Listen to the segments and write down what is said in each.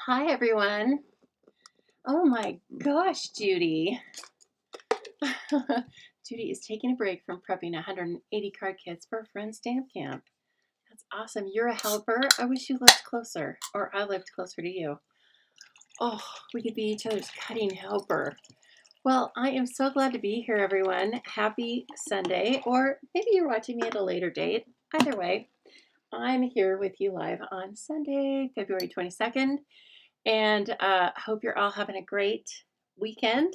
Hi, everyone. Oh my gosh, Judy. Judy is taking a break from prepping 180 card kits for a friend's stamp camp. That's awesome. You're a helper. I wish you lived closer, or I lived closer to you. Oh, we could be each other's cutting helper. Well, I am so glad to be here, everyone. Happy Sunday, or maybe you're watching me at a later date. Either way, I'm here with you live on Sunday, February 22nd. And hope you're all having a great weekend.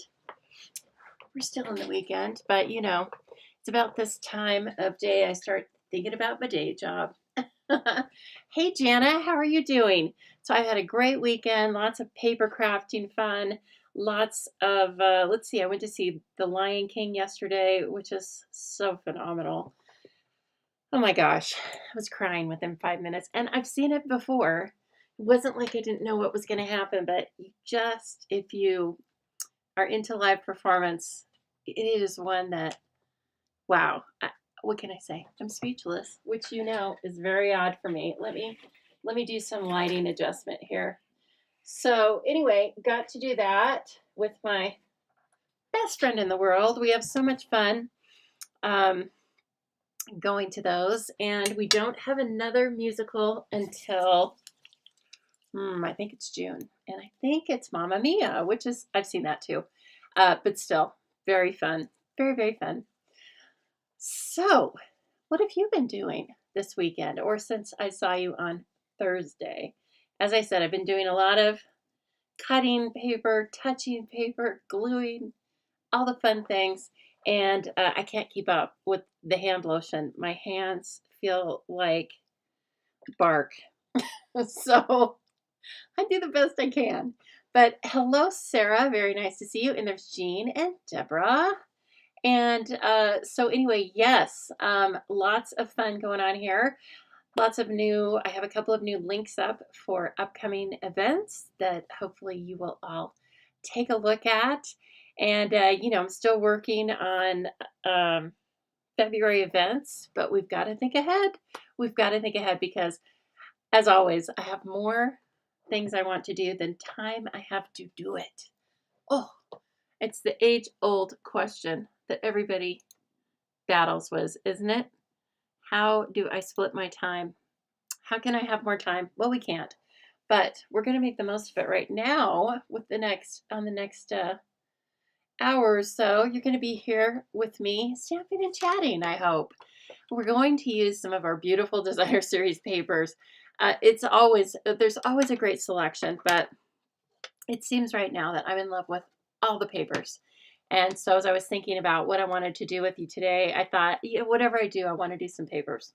We're still in the weekend, but it's about this time of day I start thinking about my day job. Hey, Jana, how are you doing? So I had a great weekend, lots of paper crafting fun, lots of, let's see, I went to see The Lion King yesterday, which is so phenomenal. Oh my gosh, I was crying within 5 minutes, and I've seen it before. It wasn't like I didn't know what was going to happen, but if you are into live performance, it is one that, wow, what can I say? I'm speechless, which is very odd for me. Let me do some lighting adjustment here. So anyway, got to do that with my best friend in the world. We have so much fun. Going to those, and we don't have another musical until I think it's June, and I think it's Mamma Mia, which is I've seen that too, but still very fun, very very fun. So, what have you been doing this weekend, or since I saw you on Thursday? As I said, I've been doing a lot of cutting paper, touching paper, gluing, all the fun things. And I can't keep up with the hand lotion. My hands feel like bark. So I do the best I can. But hello, Sarah. Very nice to see you. And there's Jean and Deborah. And so anyway, yes, lots of fun going on here. I have a couple of new links up for upcoming events that hopefully you will all take a look at. And, I'm still working on February events, but we've got to think ahead. We've got to think ahead because, as always, I have more things I want to do than time I have to do it. Oh, it's the age-old question that everybody battles with, isn't it? How do I split my time? How can I have more time? Well, we can't, but we're going to make the most of it right now with the next hour or so. You're going to be here with me stamping and chatting, I hope. We're going to use some of our beautiful Desire Series papers. There's always a great selection, but it seems right now that I'm in love with all the papers. And so as I was thinking about what I wanted to do with you today, I thought, whatever I do, I want to do some papers.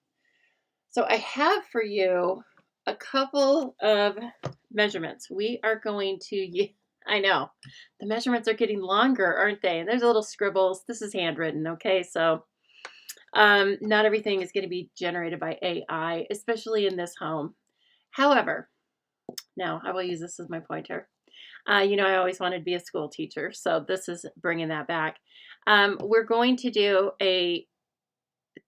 So I have for you a couple of measurements. We are going to, I know, the measurements are getting longer, aren't they? And there's little scribbles. This is handwritten, okay? So not everything is going to be generated by AI, especially in this home. However, now I will use this as my pointer. I always wanted to be a school teacher, so this is bringing that back. We're going to do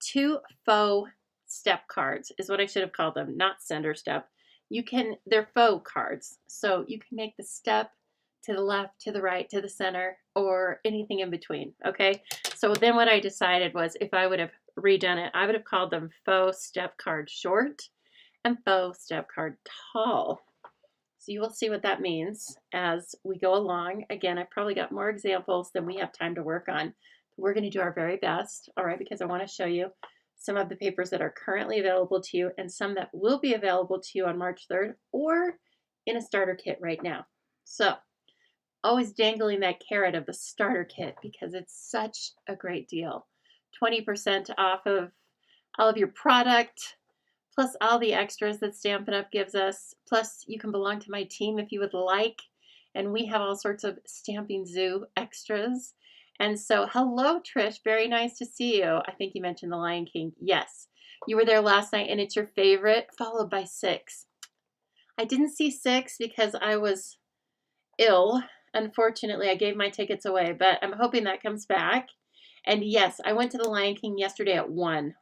two faux step cards, is what I should have called them, not sender step. They're faux cards, so you can make the step to the left, to the right, to the center, or anything in between, okay? So then what I decided was if I would have redone it, I would have called them faux step card short and faux step card tall. So you will see what that means as we go along. Again, I've probably got more examples than we have time to work on. We're going to do our very best, all right, because I want to show you some of the papers that are currently available to you and some that will be available to you on March 3rd or in a starter kit right now. So always dangling that carrot of the starter kit because it's such a great deal. 20% off of all of your product, plus all the extras that Stampin' Up! Gives us. Plus, you can belong to my team if you would like. And we have all sorts of Stamping Zoo extras. And so, hello, Trish. Very nice to see you. I think you mentioned The Lion King. Yes, you were there last night, and it's your favorite, followed by 6. I didn't see 6 because I was ill. Unfortunately, I gave my tickets away, but I'm hoping that comes back. And yes, I went to The Lion King yesterday at 1.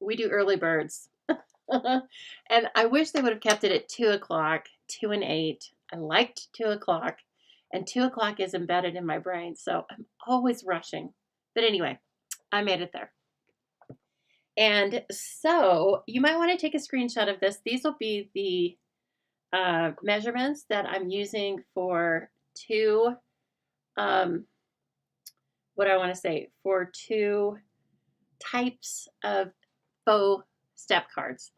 We do early birds. And I wish they would have kept it at 2 o'clock, 2 and 8. I liked 2 o'clock, and 2 o'clock is embedded in my brain, so I'm always rushing. But anyway, I made it there. And so you might want to take a screenshot of this. These will be the measurements that I'm using for two, what I want to say, for two types of faux step cards.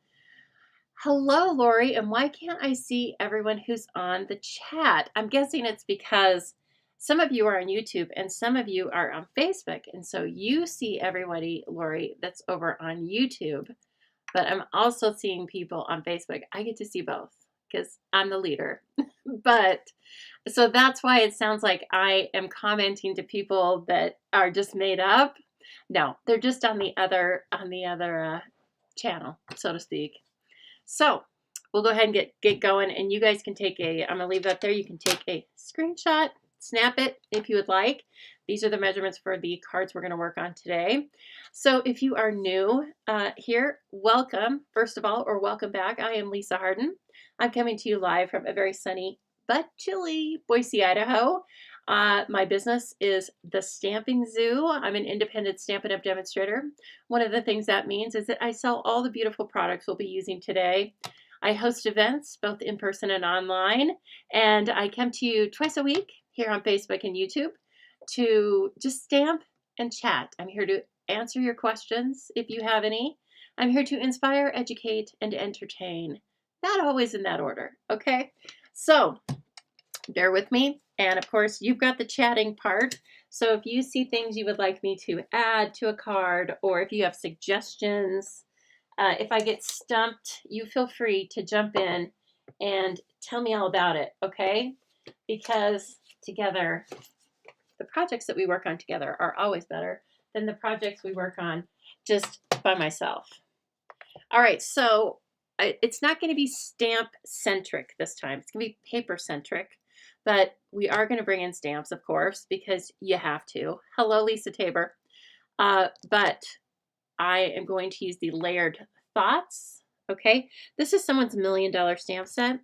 Hello, Lori, and why can't I see everyone who's on the chat? I'm guessing it's because some of you are on YouTube and some of you are on Facebook, and so you see everybody, Lori, that's over on YouTube, but I'm also seeing people on Facebook. I get to see both because I'm the leader. But so that's why it sounds like I am commenting to people that are just made up. No, they're just on the other channel, so to speak. So we'll go ahead and get going, and you guys can take I'm going to leave that there. You can take a screenshot, snap it if you would like. These are the measurements for the cards we're going to work on today. So if you are new here, welcome, first of all, or welcome back. I am Lisa Harden. I'm coming to you live from a very sunny but chilly Boise, Idaho. My business is the Stamping Zoo. I'm an independent Stampin' Up! Demonstrator. One of the things that means is that I sell all the beautiful products we'll be using today. I host events, both in person and online, and I come to you twice a week here on Facebook and YouTube to just stamp and chat. I'm here to answer your questions if you have any. I'm here to inspire, educate, and entertain. Not always in that order, okay? So bear with me. And of course, you've got the chatting part. So if you see things you would like me to add to a card, or if you have suggestions, if I get stumped, you feel free to jump in and tell me all about it, okay? Because together, the projects that we work on together are always better than the projects we work on just by myself. All right, so it's not going to be stamp-centric this time. It's going to be paper-centric. But we are going to bring in stamps, of course, because you have to. Hello, Lisa Tabor. But I am going to use the Layered Thoughts. Okay, this is someone's $1 million stamp set,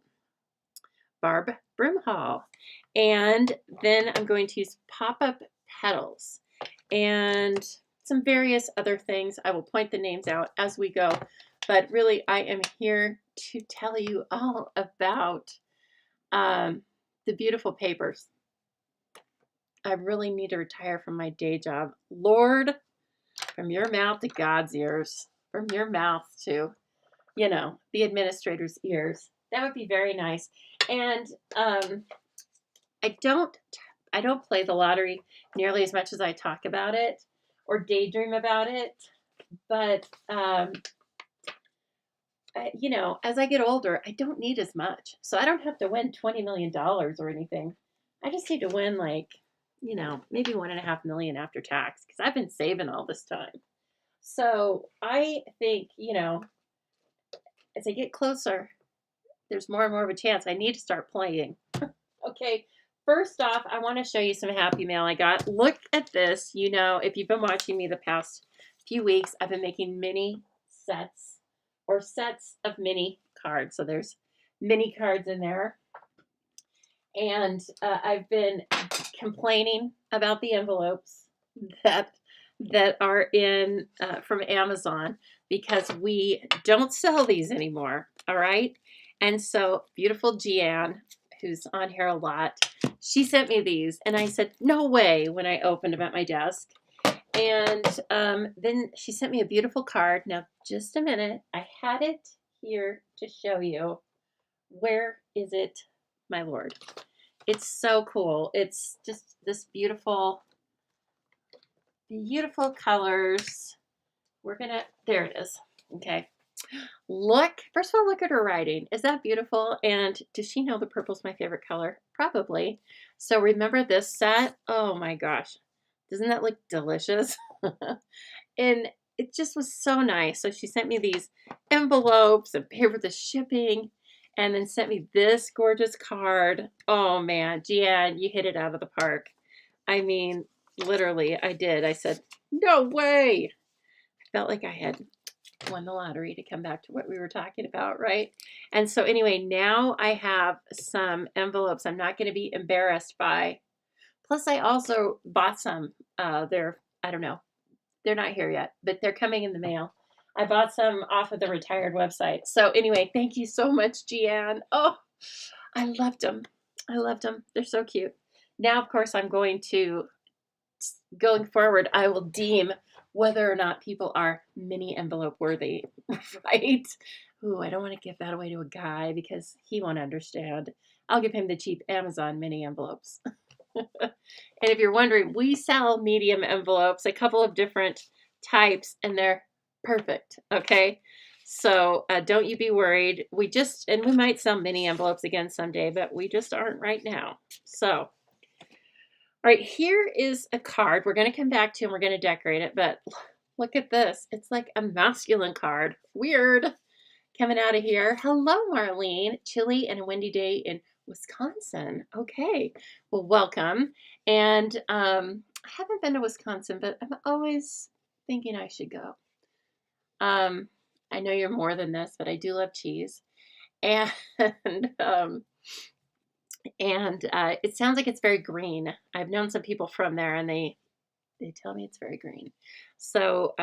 Barb Brimhall. And then I'm going to use Pop-Up Petals and some various other things. I will point the names out as we go. But really, I am here to tell you all about the beautiful papers. I really need to retire from my day job. Lord, from your mouth to God's ears, from your mouth to, you know, the administrator's ears. That would be very nice. And I don't play the lottery nearly as much as I talk about it or daydream about it. But you know, as I get older, I don't need as much. So I don't have to win $20 million or anything. I just need to win, like, you know, maybe $1.5 million after tax, because I've been saving all this time. So I think, you know, as I get closer, there's more and more of a chance I need to start playing. Okay, first off, I want to show you some happy mail I got. Look at this. You know, if you've been watching me the past few weeks, I've been making mini sets or sets of mini cards. So there's mini cards in there. And I've been complaining about the envelopes that are in from Amazon because we don't sell these anymore. All right. And so beautiful Jeanne, who's on here a lot, she sent me these. And I said, no way, when I opened them at my desk. And then she sent me a beautiful card. Now, just a minute. I had it here to show you. Where is it, my Lord? It's so cool. It's just this beautiful, beautiful colors. There it is. Okay. Look, first of all, look at her writing. Is that beautiful? And does she know the purple's my favorite color? Probably. So remember this set? Oh my gosh. Doesn't that look delicious? And it just was so nice. So she sent me these envelopes and paid for the shipping and then sent me this gorgeous card. Oh man, Jeanne, you hit it out of the park. I mean, literally, I did. I said, no way. I felt like I had won the lottery, to come back to what we were talking about, right? And so anyway, now I have some envelopes I'm not going to be embarrassed by. Plus, I also bought some. They're, I don't know, they're not here yet, but they're coming in the mail. I bought some off of the Retired website. So anyway, thank you so much, Gianne. Oh, I loved them. I loved them. They're so cute. Now, of course, going forward, I will deem whether or not people are mini envelope worthy, right? Ooh, I don't want to give that away to a guy because he won't understand. I'll give him the cheap Amazon mini envelopes. And if you're wondering, we sell medium envelopes, a couple of different types, and they're perfect, okay? So don't you be worried. We might sell mini envelopes again someday, but we just aren't right now. So, all right, here is a card we're going to come back to, and we're going to decorate it, but look at this. It's like a masculine card. Weird. Coming out of here. Hello, Marlene. Chilly and a windy day in Wisconsin. Okay. Well, welcome. And I haven't been to Wisconsin, but I'm always thinking I should go. I know you're more than this, but I do love cheese. And it sounds like it's very green. I've known some people from there, and they tell me it's very green. So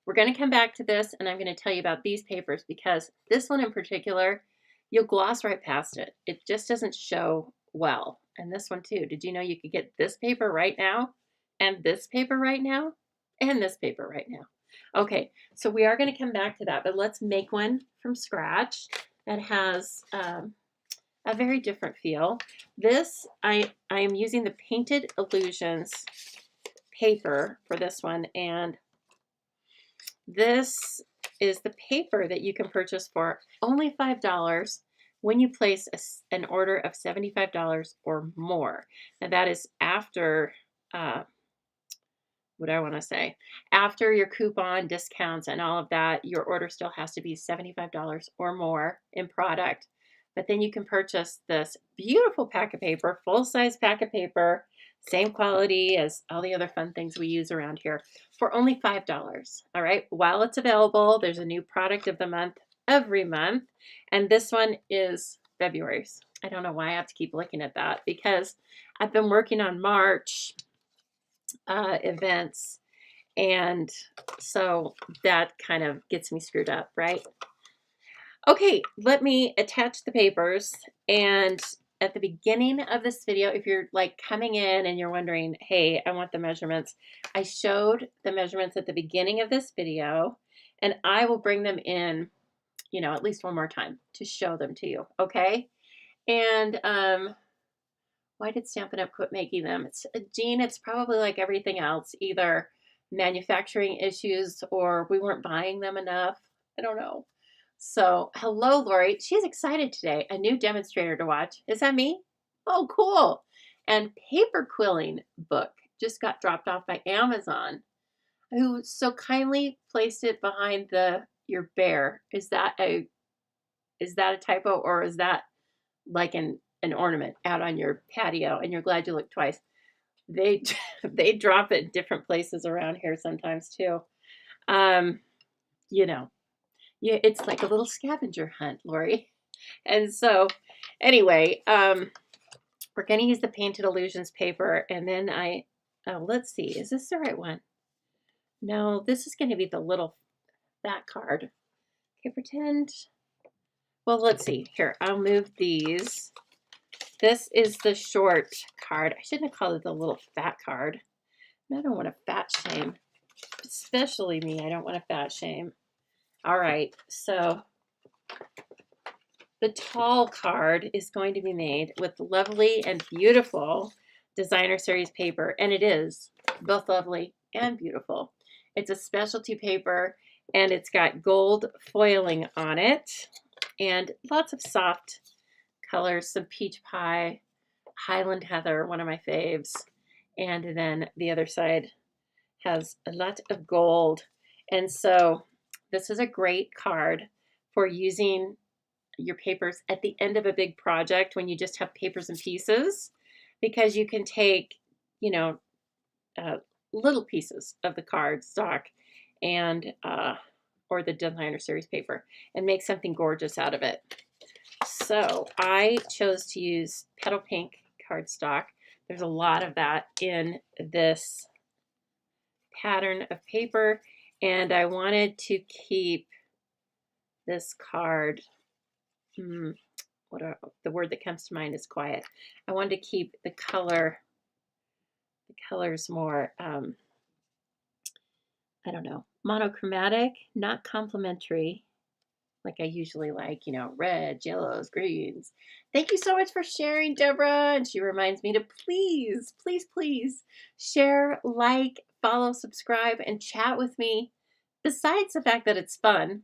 we're going to come back to this, and I'm going to tell you about these papers because this one in particular, you'll gloss right past it. It just doesn't show well. And this one too. Did you know you could get this paper right now, and this paper right now, and this paper right now? Okay, so we are going to come back to that, but let's make one from scratch that has a very different feel. This, I am using the Painted Illusions paper for this one, and this is the paper that you can purchase for only $5 when you place an order of $75 or more. Now that is after, what do I want to say? After your coupon discounts and all of that, your order still has to be $75 or more in product. But then you can purchase this beautiful pack of paper, full-size pack of paper, same quality as all the other fun things we use around here, for only $5. All right, while it's available, there's a new product of the month every month, and this one is February's. I don't know why I have to keep looking at that because I've been working on March events, and so that kind of gets me screwed up, right? Okay, let me attach the papers, and at the beginning of this video, if you're like coming in and you're wondering, hey, I want the measurements, I showed the measurements at the beginning of this video, and I will bring them in, you know, at least one more time to show them to you, okay? And why did Stampin' Up! Quit making them? Jean, it's probably like everything else, either manufacturing issues or we weren't buying them enough. I don't know. So, hello, Lori. She's excited today. A new demonstrator to watch. Is that me? Oh, cool. And paper quilling book just got dropped off by Amazon, who so kindly placed it behind your bear. Is that a typo, or is that like an ornament out on your patio and you're glad you looked twice? They drop it different places around here sometimes too. You know. Yeah, it's like a little scavenger hunt, Lori. And so anyway, we're going to use the Painted Illusions paper, and then let's see, is this the right one? No, this is going to be the little fat card. Okay, pretend. Well, let's see. Here, I'll move these. This is the short card. I shouldn't have called it the little fat card. I don't want to fat shame. Especially me, I don't want to fat shame. All right, so the tall card is going to be made with lovely and beautiful designer series paper, and it is both lovely and beautiful. It's a specialty paper, and it's got gold foiling on it, and lots of soft colors, some peach pie, Highland Heather, one of my faves, and then the other side has a lot of gold. And so this is a great card for using your papers at the end of a big project when you just have papers and pieces, because you can take, you know, little pieces of the card stock and or the designer series paper and make something gorgeous out of it. So I chose to use petal pink cardstock. There's a lot of that in this pattern of paper, and I wanted to keep this card, the word that comes to mind is quiet. I wanted to keep the colors more, I don't know, monochromatic, not complementary, like I usually like, you know, reds, yellows, greens. Thank you so much for sharing, Deborah. And she reminds me to please, please, please share, like, follow, subscribe, and chat with me. Besides the fact that it's fun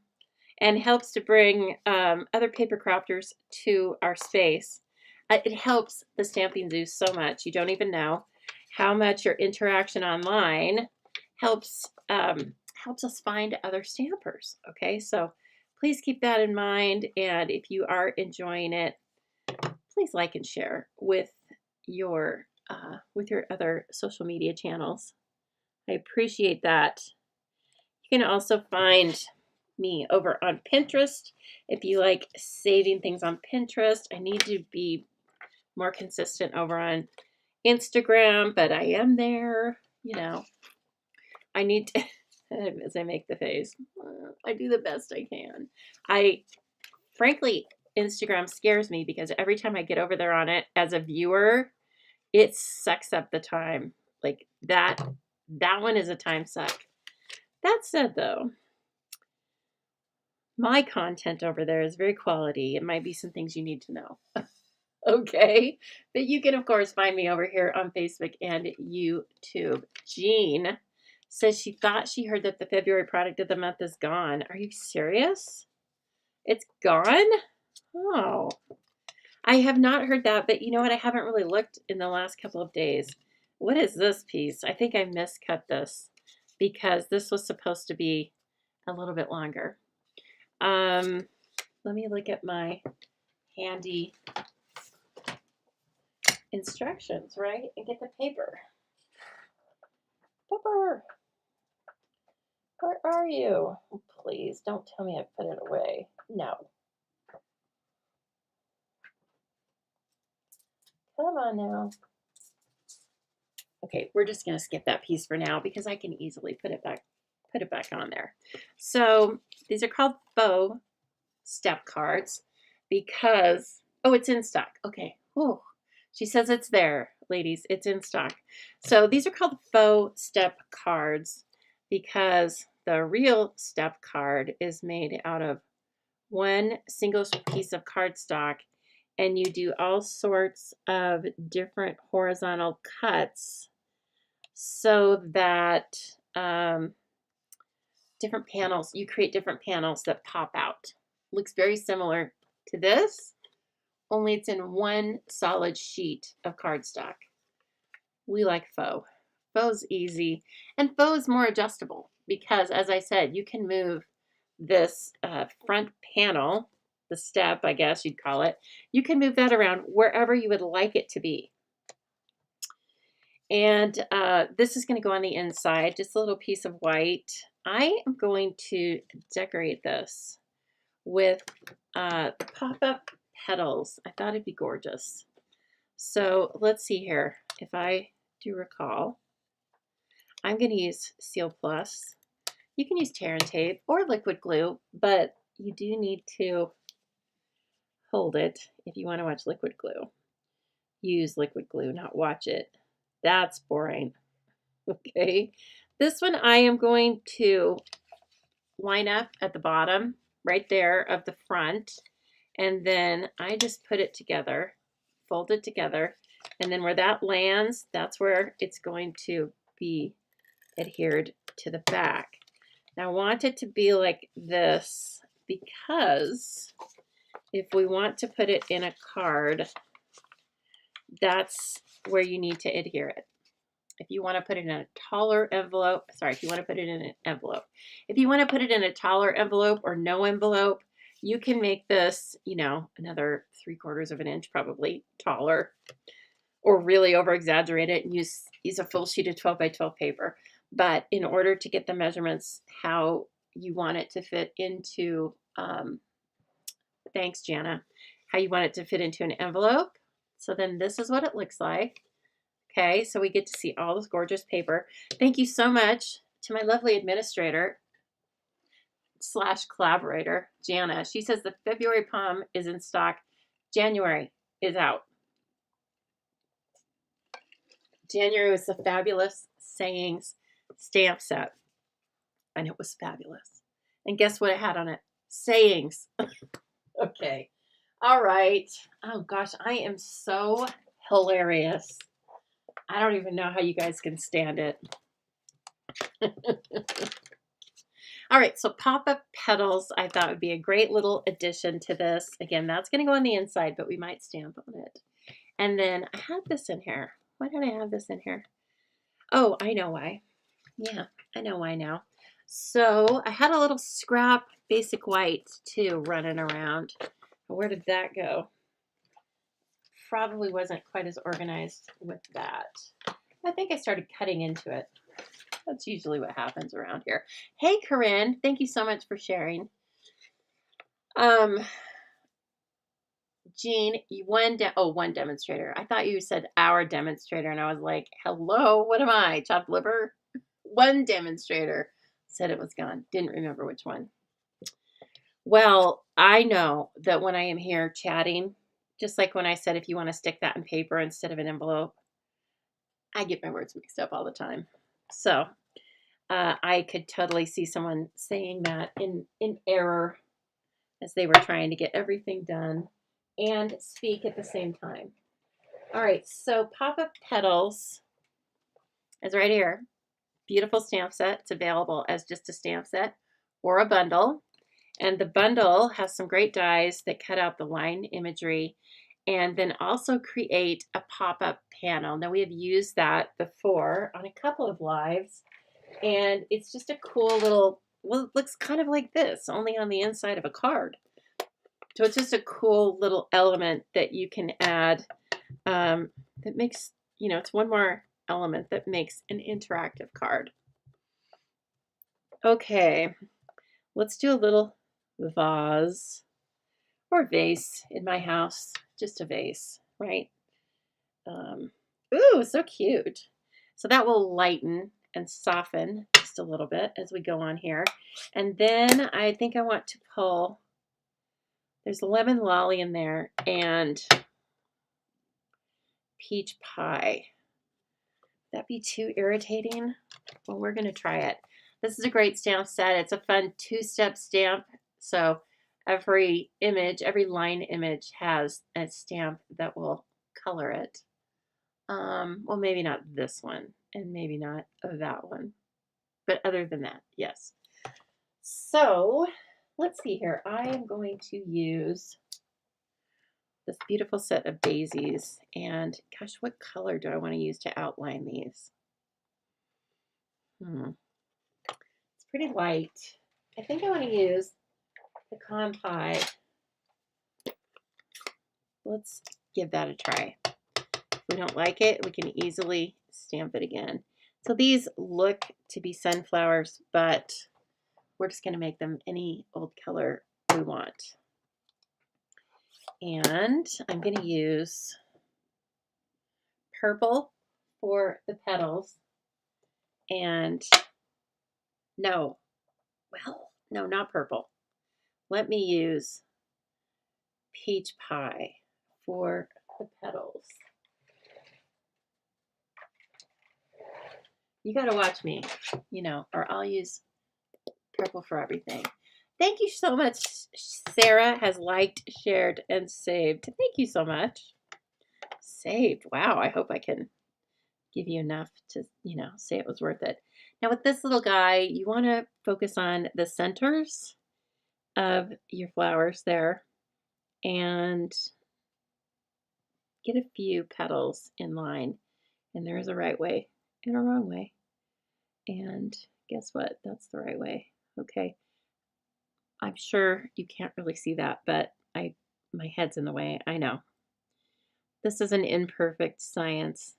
and helps to bring other paper crafters to our space, it helps the Stamping Zoo so much. You don't even know how much your interaction online helps us find other stampers. Okay, so please keep that in mind, and if you are enjoying it, please like and share with your other social media channels. I appreciate that. You can also find me over on Pinterest if you like saving things on Pinterest. I need to be more consistent over on Instagram, but I am there. You know, I need to, as I make the face, I do the best I can. Frankly, Instagram scares me because every time I get over there on it as a viewer, it sucks up the time. Like that one is a time suck. That said, though, my content over there is very quality. It might be some things you need to know. Okay, but you can of course find me over here on Facebook and YouTube. Jean says she thought she heard that the February product of the month is gone. Are you serious? It's gone? Oh, I have not heard that, but you know what? I haven't really looked in the last couple of days. What is this piece? I think I miscut this because this was supposed to be a little bit longer. Let me look at my handy instructions, right? And get the paper. Pepper, where are you? Oh, please don't tell me I put it away. No. Come on now. Okay, we're just gonna skip that piece for now because I can easily put it back on there. So these are called faux step cards because, oh, it's in stock. Okay. Oh, she says it's there, ladies. It's in stock. So these are called faux step cards because the real step card is made out of one single piece of cardstock, and you do all sorts of different horizontal cuts so that different panels, you create different panels that pop out. Looks very similar to this, only it's in one solid sheet of cardstock. We like faux. Faux is easy, and faux is more adjustable because, as I said, you can move this front panel, the step, I guess you'd call it, you can move that around wherever you would like it to be. And this is going to go on the inside, just a little piece of white. I am going to decorate this with pop-up petals. I thought it'd be gorgeous. So let's see here. If I do recall, I'm going to use Seal Plus. You can use tear and tape or liquid glue, but you do need to hold it if you want to watch liquid glue. Use liquid glue, not watch it. That's boring. Okay. This one I am going to line up at the bottom right there of the front, and then I just put it together, fold it together, and then where that lands, that's where it's going to be adhered to the back. Now I want it to be like this because if we want to put it in a card, that's where you need to adhere it. If you want to put it in a taller envelope, if you want to put it in an envelope. If you want to put it in a taller envelope or no envelope, you can make this, you know, another 3/4 of an inch probably taller, or really over exaggerate it and use a full sheet of 12 by 12 paper. But in order to get the measurements how you want it to fit into, thanks, Jana, how you want it to fit into an envelope. So then this is what it looks like. Okay, so we get to see all this gorgeous paper. Thank you so much to my lovely administrator / collaborator, Jana. She says the February Palm is in stock. January is out. January was the Fabulous Sayings stamp set, and it was fabulous. And guess what it had on it? Sayings. Okay. All right. Oh gosh, I am so hilarious. I don't even know how you guys can stand it. All right, so pop-up petals I thought would be a great little addition to this. Again, that's going to go on the inside, but we might stamp on it. And then I had this in here. Why did I have this in here? Oh, I know why. Yeah, I know why now. So I had a little scrap basic white too running around. Where did that go? Probably wasn't quite as organized with that. I think I started cutting into it. That's usually what happens around here. Hey, Corinne, thank you so much for sharing. Jean, one demonstrator. I thought you said our demonstrator, and I was like, hello, what am I, chopped liver? One demonstrator said it was gone. Didn't remember which one. Well, I know that when I am here chatting, just like when I said if you want to stick that in paper instead of an envelope, I get my words mixed up all the time. So I could totally see someone saying that in error as they were trying to get everything done and speak at the same time. All right, so pop-up petals is right here. Beautiful stamp set. It's available as just a stamp set or a bundle. And the bundle has some great dies that cut out the line imagery and then also create a pop-up panel. Now we have used that before on a couple of lives, and it's just a cool little, well, it looks kind of like this, only on the inside of a card. So it's just a cool little element that you can add that makes, it's one more element that makes an interactive card. Okay, let's do a little vase or vase in my house. Just a vase, right? Ooh, so cute. So that will lighten and soften just a little bit as we go on here. And then I think I want to pull, there's lemon lolly in there and peach pie. Would that be too irritating? Well, we're going to try it. This is a great stamp set. It's a fun two-step stamp. So every image, every line image has a stamp that will color it. Well, maybe not this one and maybe not that one. But other than that, yes. So let's see here. I am going to use this beautiful set of daisies. And gosh, what color do I want to use to outline these? It's pretty light. I think I want to use the con pie. Let's give that a try. If we don't like it, we can easily stamp it again. So these look to be sunflowers, but we're just going to make them any old color we want. And I'm going to use purple for the petals. And no, not purple. Let me use peach pie for the petals. You got to watch me, or I'll use purple for everything. Thank you so much. Sarah has liked, shared, and saved. Thank you so much. Saved. Wow. I hope I can give you enough to, say it was worth it. Now with this little guy, you want to focus on the centers of your flowers there and get a few petals in line. And there is a right way and a wrong way. And guess what? That's the right way. Okay. I'm sure you can't really see that, but my head's in the way. I know. This is an imperfect science,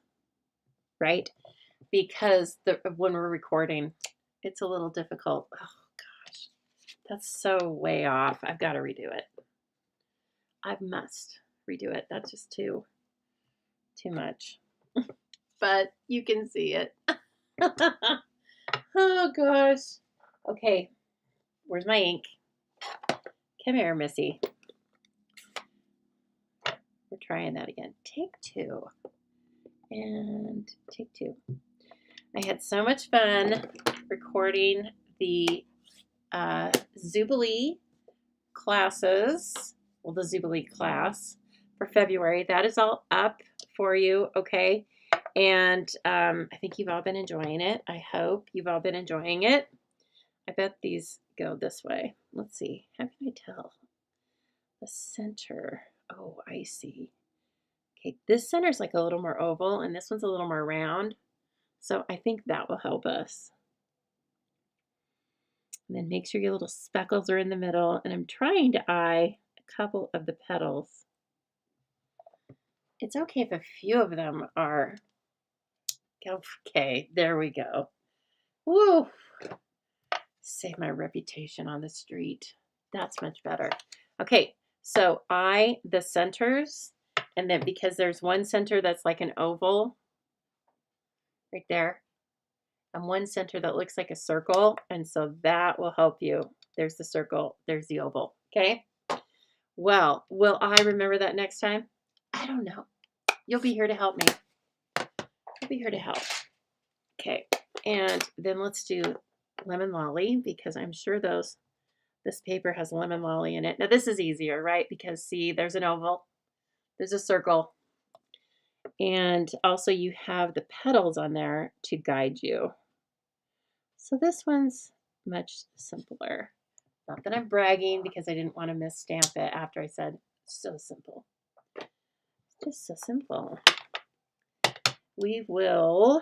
right? Because when we're recording, it's a little difficult. Oh gosh. That's so way off. I've got to redo it. I must redo it. That's just too much. But you can see it. Oh gosh. Okay. Where's my ink? Come here, Missy. We're trying that again. Take 2. And take 2. I had so much fun recording the Zoobilee classes. Well, the Zoobilee class for February. That is all up for you, okay? And I think you've all been enjoying it. I hope you've all been enjoying it. I bet these go this way. Let's see. How can I tell? The center. Oh, I see. Okay, this center is like a little more oval, and this one's a little more round. So I think that will help us. And then make sure your little speckles are in the middle. And I'm trying to eye a couple of the petals. It's okay if a few of them are. Okay, there we go. Woo! Save my reputation on the street. That's much better. Okay, so the centers, and then because there's one center that's like an oval right there, and one center that looks like a circle, and so that will help you. There's the circle, there's the oval, okay? Well, will I remember that next time? I don't know. You'll be here to help me. You'll be here to help. Okay, and then let's do lemon lolly, because I'm sure this paper has lemon lolly in it. Now this is easier, right? Because see, there's an oval, there's a circle, and also you have the petals on there to guide you. So this one's much simpler. Not that I'm bragging, because I didn't want to misstamp it after I said so simple. It's just so simple. We will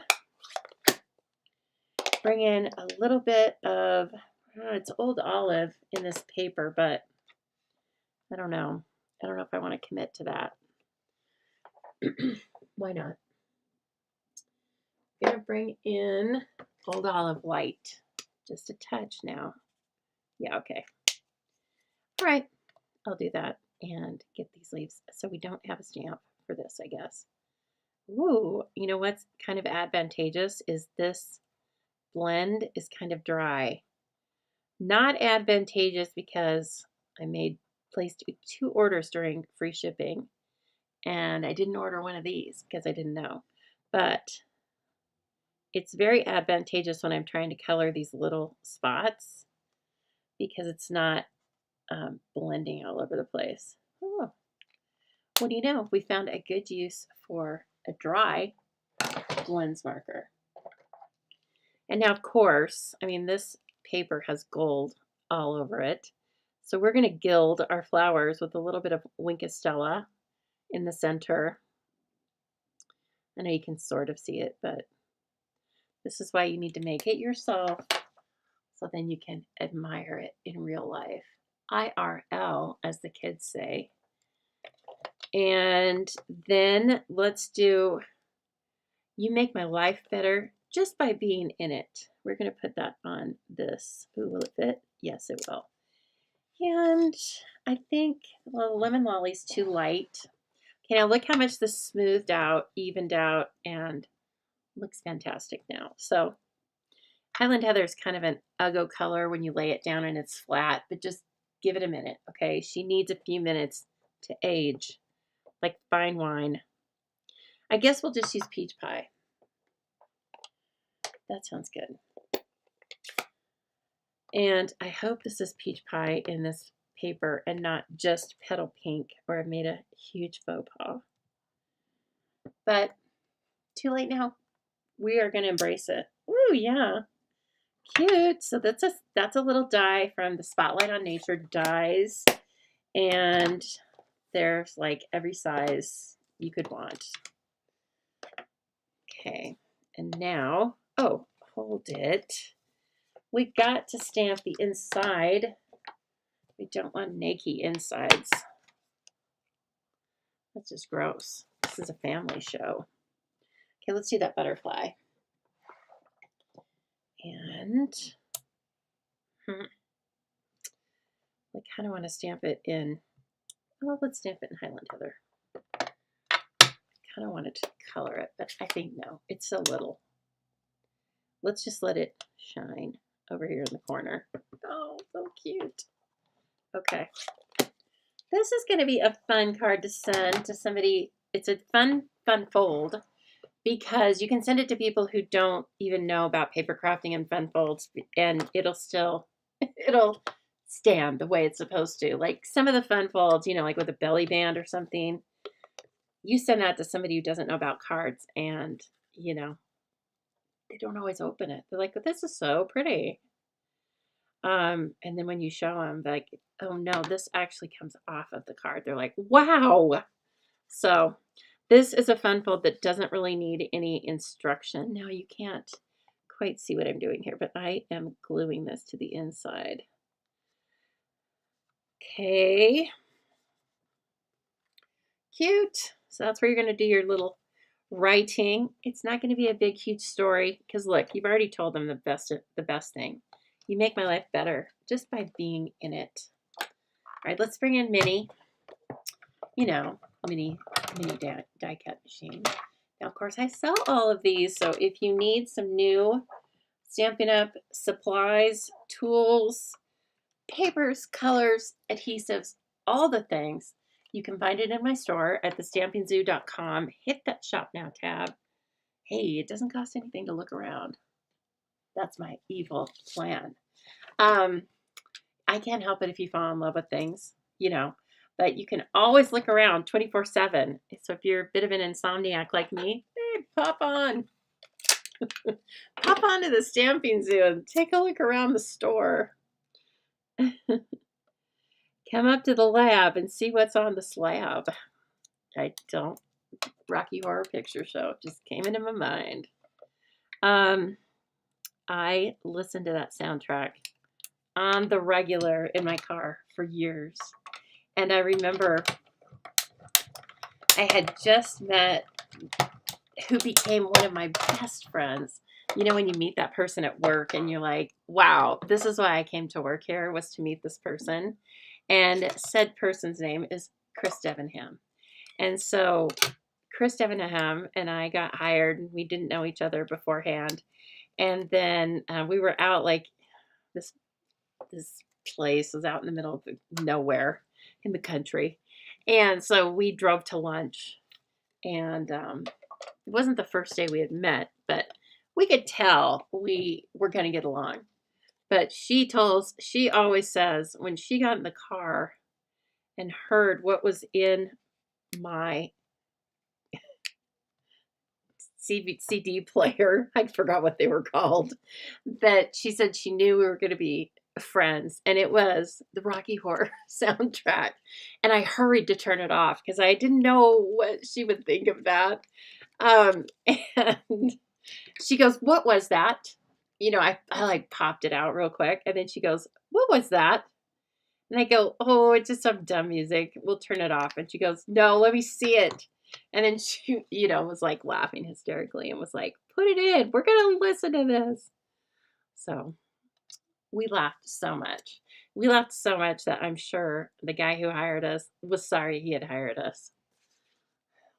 bring in a little bit of, it's old olive in this paper, but I don't know. I don't know if I want to commit to that. Why not? I'm going to bring in old olive white. Just a touch now. Yeah, okay. All right, I'll do that and get these leaves. So we don't have a stamp for this, I guess. Ooh, you know what's kind of advantageous is this blend is kind of dry. Not advantageous because I placed 2 orders during free shipping, and I didn't order one of these because I didn't know. But it's very advantageous when I'm trying to color these little spots, because it's not blending all over the place. Oh, what do you know? We found a good use for a dry blends marker. And now, of course, I mean, this paper has gold all over it. So we're going to gild our flowers with a little bit of Winkestella in the center. I know you can sort of see it, but this is why you need to make it yourself, so then you can admire it in real life. IRL, as the kids say. And then let's do You Make My Life Better just by being in it. We're going to put that on this. Ooh, will it fit? Yes, it will. And I think, well, the lemon lolly's too light. Okay, now look how much this smoothed out, evened out, and looks fantastic now. So Highland Heather is kind of an uggo color when you lay it down and it's flat, but just give it a minute, okay? She needs a few minutes to age, like fine wine. I guess we'll just use peach pie. That sounds good. And I hope this is peach pie in this paper and not just petal pink, or I've made a huge faux pas. But too late now. We are going to embrace it. Ooh, yeah. Cute. So that's a little die from the Spotlight on Nature dies. And there's like every size you could want. Okay. And now, oh, hold it. We got to stamp the inside. We don't want naked insides. That's just gross. This is a family show. Okay, let's do that butterfly. And I kind of want to stamp it in, well, let's stamp it in Highland Heather. Kind of wanted to color it, but I think no, it's a little. Let's just let it shine over here in the corner. Oh, so cute. Okay. This is going to be a fun card to send to somebody. It's a fun fold because you can send it to people who don't even know about paper crafting and fun folds, and it'll stand the way it's supposed to. Like some of the fun folds, you know, like with a belly band or something, you send that to somebody who doesn't know about cards, and, you know, they don't always open it. They're like, but this is so pretty. And then when you show them, like, oh no, this actually comes off of the card. They're like, wow. So this is a fun fold that doesn't really need any instruction. Now you can't quite see what I'm doing here, but I am gluing this to the inside. Okay. Cute. So that's where you're going to do your little writing. It's not going to be a big, huge story because look, you've already told them the best thing. You make my life better just by being in it. All right, let's bring in Minnie. You know, mini die cut machine. Now, of course, I sell all of these, so if you need some new Stampin' Up! Supplies, tools, papers, colors, adhesives, all the things, you can find it in my store at thestampingzoo.com. Hit that Shop Now tab. Hey, it doesn't cost anything to look around. That's my evil plan. I can't help it if you fall in love with things, you know, but you can always look around 24/7. So if you're a bit of an insomniac like me, hey, pop on. Pop on to the Stampin' Zoo and take a look around the store. Come up to the lab and see what's on the slab. I don't. Rocky Horror Picture Show just came into my mind. I listened to that soundtrack on the regular in my car for years. And I remember I had just met who became one of my best friends. You know, when you meet that person at work and you're like, wow, this is why I came to work here, was to meet this person. And said person's name is Chris Debenham. And so Chris Debenham and I got hired. We didn't know each other beforehand. And then we were out, like, this place was out in the middle of nowhere in the country. And so we drove to lunch. And it wasn't the first day we had met, but we could tell we were going to get along. But she always says when she got in the car and heard what was in my CD player, I forgot what they were called, that she said she knew we were going to be friends, and it was the Rocky Horror soundtrack. And I hurried to turn it off because I didn't know what she would think of that. And she goes, "What was that?" You know, I like popped it out real quick, and then she goes, "What was that?" And I go, "Oh, it's just some dumb music. We'll turn it off." And she goes, "No, let me see it." And then she, you know, was like laughing hysterically and was like, "Put it in. We're going to listen to this." So we laughed so much. We laughed so much that I'm sure the guy who hired us was sorry he had hired us.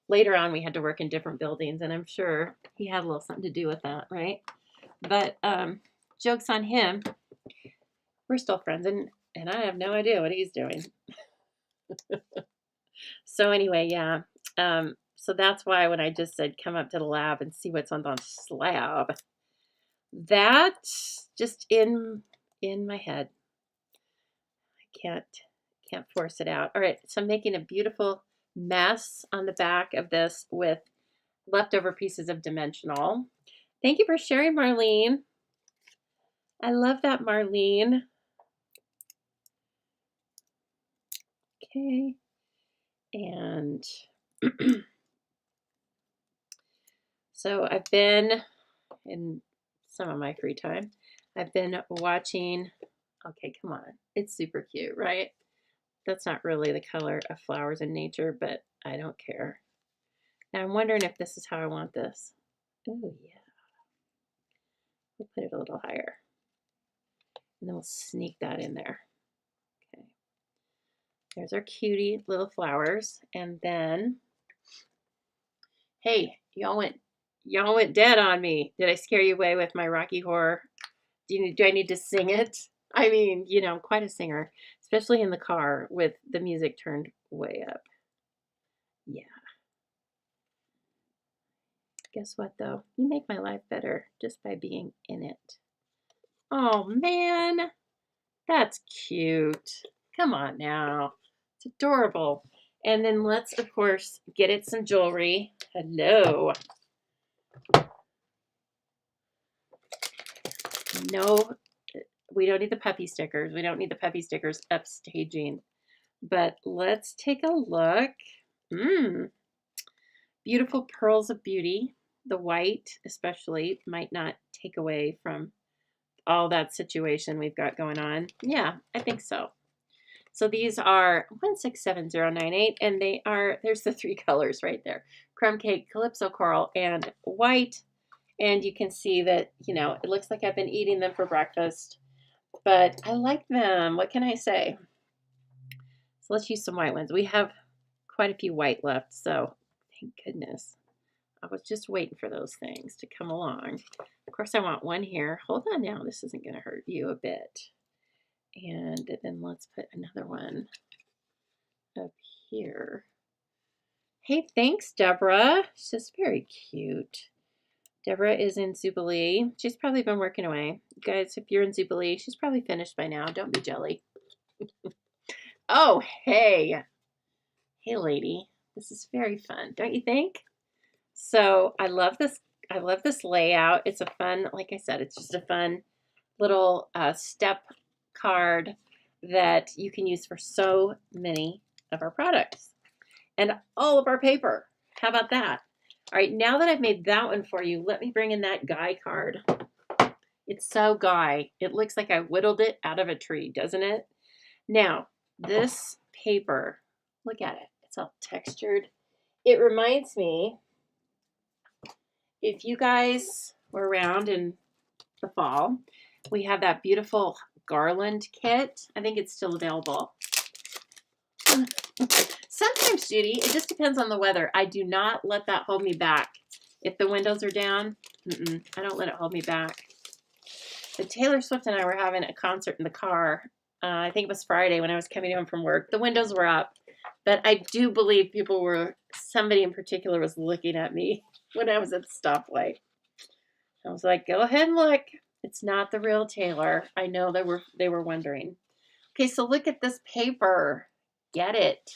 Later on, we had to work in different buildings, and I'm sure he had a little something to do with that, right? But joke's on him. We're still friends, and I have no idea what he's doing. So anyway, yeah. So that's why when I just said come up to the lab and see what's on the slab, that's just in my head. I can't force it out. All right, so I'm making a beautiful mess on the back of this with leftover pieces of dimensional. Thank you for sharing, Marlene. I love that, Marlene. Okay. And so I've been, in some of my free time, I've been watching, okay, come on. It's super cute, right? That's not really the color of flowers in nature, but I don't care. Now I'm wondering if this is how I want this. Oh, yeah. We'll put it a little higher. And then we'll sneak that in there. Okay. There's our cutie little flowers. And then, hey, y'all went dead on me. Did I scare you away with my Rocky Horror? Do I need to sing it? I mean, you know, I'm quite a singer, especially in the car with the music turned way up. Yeah. Guess what, though? You make my life better just by being in it. Oh, man. That's cute. Come on now. It's adorable. And then let's, of course, get it some jewelry. Hello. No, we don't need the puppy stickers. We don't need the puppy stickers upstaging. But let's take a look. Beautiful pearls of beauty. The white, especially, might not take away from all that situation we've got going on. Yeah, I think so. So these are 167098, and there's the 3 colors right there. Crumb cake, calypso coral, and white. And you can see that, you know, it looks like I've been eating them for breakfast, but I like them. What can I say? So let's use some white ones. We have quite a few white left, so thank goodness. I was just waiting for those things to come along. Of course, I want one here. Hold on now. This isn't going to hurt you a bit. And then let's put another one up here. Hey, thanks, Deborah. She's very cute. Deborah is in Zoobilee. She's probably been working away. Guys, if you're in Zoobilee, she's probably finished by now. Don't be jelly. Oh, hey. Hey, lady. This is very fun, don't you think? So I love this. I love this layout. It's a fun, like I said, it's just a fun little step card that you can use for so many of our products and all of our paper. How about that? All right, now that I've made that one for you, let me bring in that guy card. It's so guy. It looks like I whittled it out of a tree, doesn't it? Now, this paper, look at it. It's all textured. It reminds me, if you guys were around in the fall, we have that beautiful garland kit. I think it's still available. Sometimes, Judy, it just depends on the weather. I do not let that hold me back. If the windows are down, I don't let it hold me back. But Taylor Swift and I were having a concert in the car. I think it was Friday when I was coming home from work. The windows were up. But I do believe somebody in particular was looking at me when I was at the stoplight. I was like, go ahead and look. It's not the real Taylor. I know they were wondering. Okay, so look at this paper. Get it.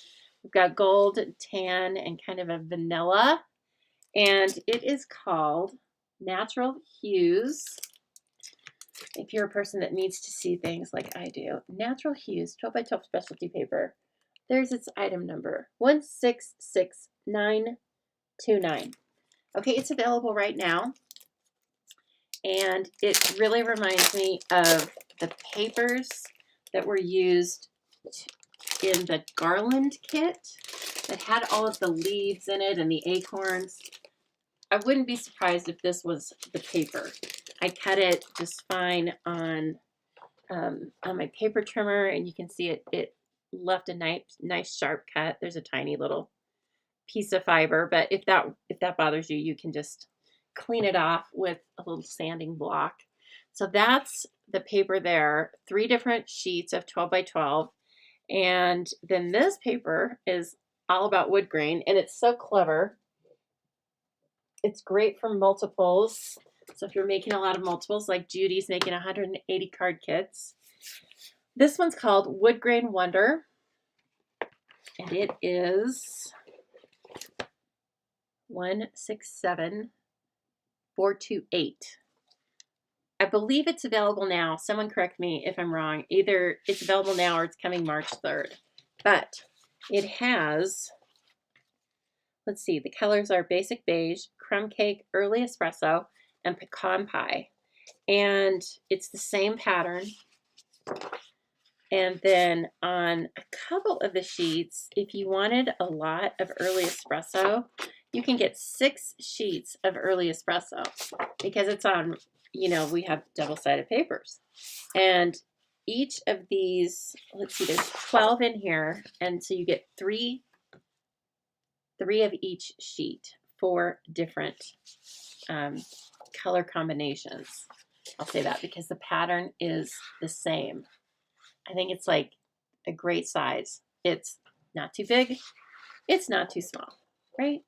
We've got gold, tan, and kind of a vanilla. And it is called Natural Hues. If you're a person that needs to see things like I do. Natural Hues, 12 by 12 specialty paper. There's its item number, 166929. Okay, it's available right now. And it really reminds me of the papers that were used in the garland kit that had all of the leaves in it and the acorns. I wouldn't be surprised if this was the paper. I cut it just fine on my paper trimmer, and you can see it left a nice sharp cut. There's a tiny little piece of fiber, but if that bothers you, you can just clean it off with a little sanding block. So that's the paper there. 3 different sheets of 12 by 12. And then this paper is all about wood grain, and it's so clever. It's great for multiples. So if you're making a lot of multiples, like Judy's making 180 card kits. This one's called Wood Grain Wonder, and it is 167428. I believe it's available now. Someone correct me if I'm wrong. Either it's available now or it's coming March 3rd. But it has, let's see, the colors are basic beige, crumb cake, early espresso, and pecan pie. And it's the same pattern. And then on a couple of the sheets, if you wanted a lot of early espresso, you can get 6 sheets of early espresso because it's on, you know, we have double-sided papers. And each of these, let's see, there's 12 in here, and so you get three of each sheet, 4 different color combinations. I'll say that because the pattern is the same. I think it's like a great size. It's not too big. It's not too small, right?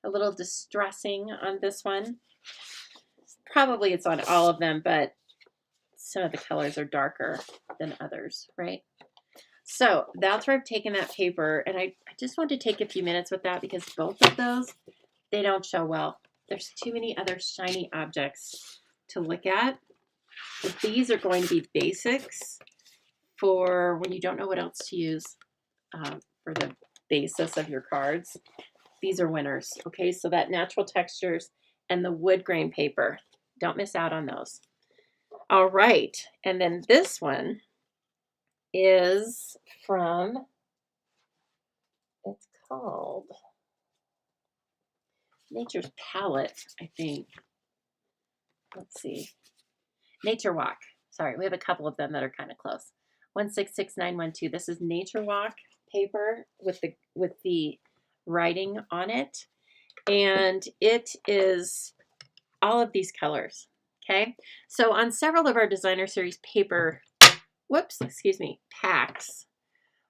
A little distressing on this one. Probably it's on all of them, but some of the colors are darker than others, right? So that's where I've taken that paper, and I just want to take a few minutes with that because both of those, they don't show well. There's too many other shiny objects to look at. But these are going to be basics for when you don't know what else to use for the basis of your cards. These are winners, okay? So that natural textures and the wood grain paper, don't miss out on those. All right, and then this one is from, it's called Nature's Palette, I think. Let's see. Nature Walk. Sorry, we have a couple of them that are kind of close. 166912. This is Nature Walk paper with the writing on it, and it is all of these colors. Okay, so on several of our designer series paper, packs,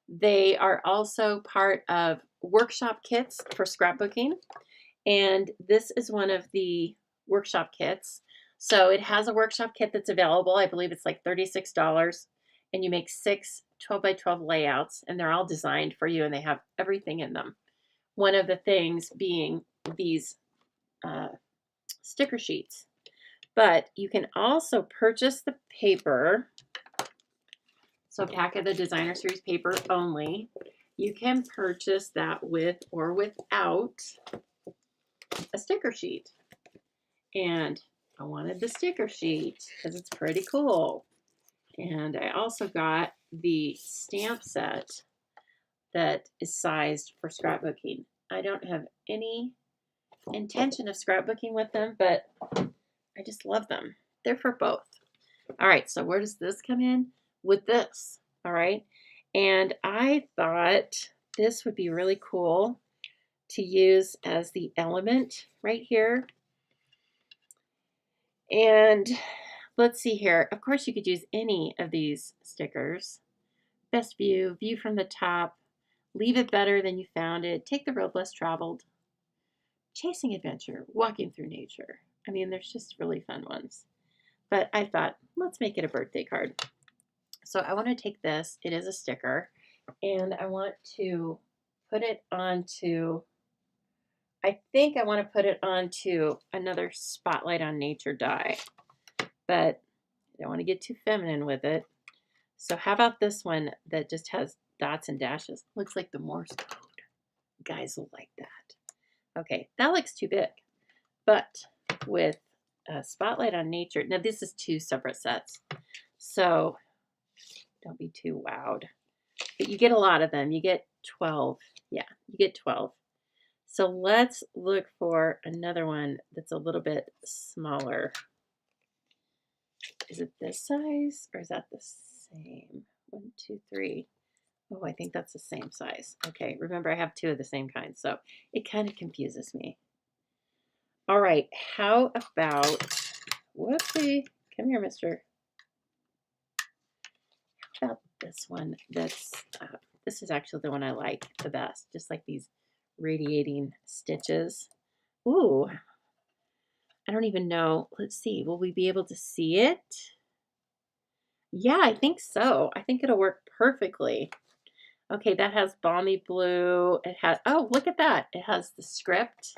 they are also part of workshop kits for scrapbooking, and this is one of the workshop kits. So it has a workshop kit that's available. I believe it's like $36, and you make 6 12 by 12 layouts, and they're all designed for you, and they have everything in them. One of the things being these sticker sheets. But you can also purchase the paper. So a pack of the designer series paper only. You can purchase that with or without a sticker sheet. And I wanted the sticker sheet because it's pretty cool. And I also got the stamp set that is sized for scrapbooking. I don't have any intention of scrapbooking with them, but I just love them. They're for both. All right, so where does this come in? With this, all right? And I thought this would be really cool to use as the element right here. And let's see here. Of course, you could use any of these stickers. Best view, view from the top, leave it better than you found it, take the road less traveled, chasing adventure, walking through nature. I mean, there's just really fun ones. But I thought, let's make it a birthday card. So I want to take this, it is a sticker, and I want to put it onto, I think I want to put it onto another Spotlight on Nature die, but I don't want to get too feminine with it. So how about this one that just has dots and dashes? Looks like the Morse code. Guys will like that. Okay, that looks too big, but with Spotlight on Nature, now this is 2 separate sets, so don't be too wowed. But you get a lot of them. You get 12. Yeah, you get 12. So let's look for another one that's a little bit smaller. Is it this size or is that the same? 1, 2, 3. Oh, I think that's the same size. Okay, remember I have 2 of the same kind, so it kind of confuses me. All right, how about, whoopsie, come here, mister. How about this one that's, this is actually the one I like the best, just like these radiating stitches. Ooh, I don't even know. Let's see, will we be able to see it? Yeah, I think so. I think it'll work perfectly. Okay, that has balmy blue. It has, oh, look at that. It has the script,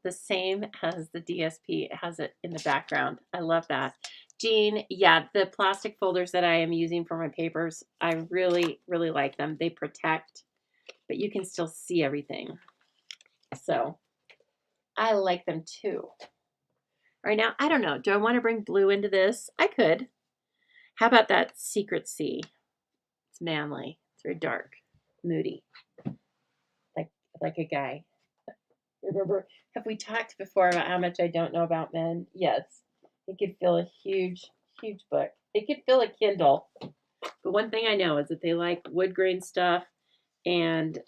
the same as the DSP. It has it in the background. I love that. Jean, yeah, the plastic folders that I am using for my papers, I really, really like them. They protect, but you can still see everything. So I like them too. Right now, I don't know. Do I want to bring blue into this? I could. How about that Secret Sea? It's manly. It's very dark, moody, like a guy. Remember, have we talked before about how much I don't know about men? Yes. It could fill a huge, huge book. It could fill a Kindle. But one thing I know is that they like wood grain stuff and,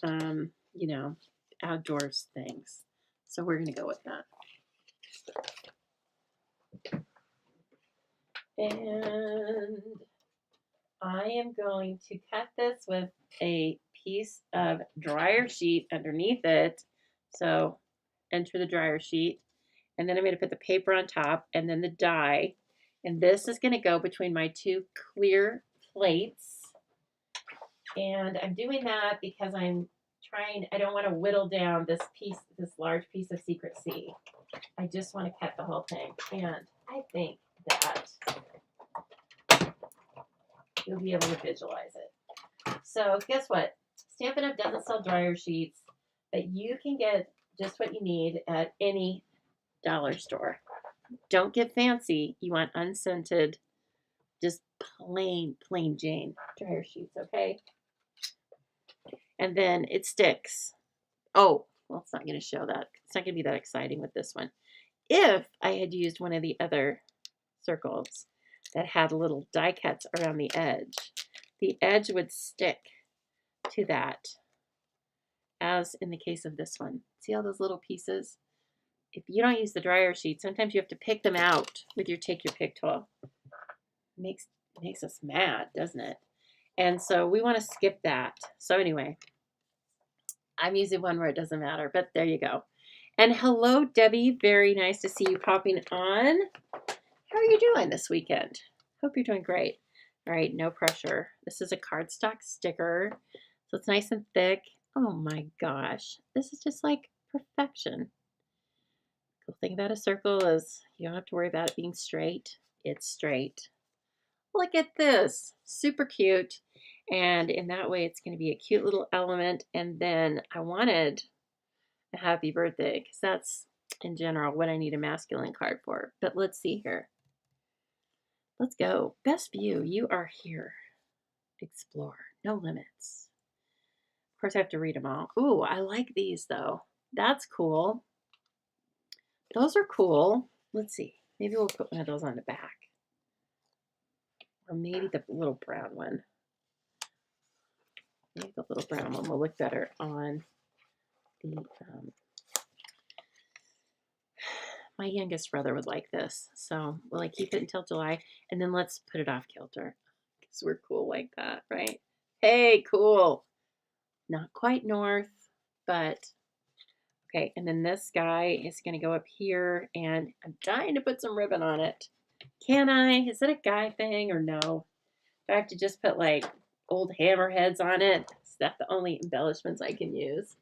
you know, outdoors things. So we're going to go with that. And I am going to cut this with a piece of dryer sheet underneath it. So enter the dryer sheet. And then I'm going to put the paper on top and then the die. And this is going to go between my two clear plates. And I'm doing that because I don't want to whittle down this large piece of Secret C. I just want to cut the whole thing. And I think that you'll be able to visualize it. So guess what? Stampin' Up! Doesn't sell dryer sheets, but you can get just what you need at any dollar store. Don't get fancy. You want unscented, just plain Jane dryer sheets, okay? And then it sticks. Oh, well, it's not going to show that. It's not going to be that exciting with this one. If I had used one of the other circles that had little die cuts around the edge would stick to that, as in the case of this one. See all those little pieces? If you don't use the dryer sheet, sometimes you have to pick them out with your take your pick tool. It makes us mad, doesn't it? And so we want to skip that. So anyway, I'm using one where it doesn't matter, but there you go. And hello, Debbie. Very nice to see you popping on. How are you doing this weekend? Hope you're doing great. All right, no pressure. This is a cardstock sticker, so it's nice and thick. Oh my gosh, this is just like perfection. Cool thing about a circle is you don't have to worry about it being straight. It's straight. Look at this, super cute. And in that way, it's going to be a cute little element. And then I wanted a happy birthday because that's in general what I need a masculine card for. But let's see here. Let's go. Best view. You are here. Explore. No limits. Of course, I have to read them all. Ooh, I like these though. That's cool. Those are cool. Let's see. Maybe we'll put one of those on the back. Or maybe the little brown one. Maybe the little brown one will look better on the, my youngest brother would like this. So will I keep it until July? And then let's put it off kilter. Because we're cool like that, right? Hey, cool. Not quite north, but okay. And then this guy is going to go up here, and I'm dying to put some ribbon on it. Can I? Is it a guy thing or no? Do I have to just put like old hammerheads on it? Is that the only embellishments I can use?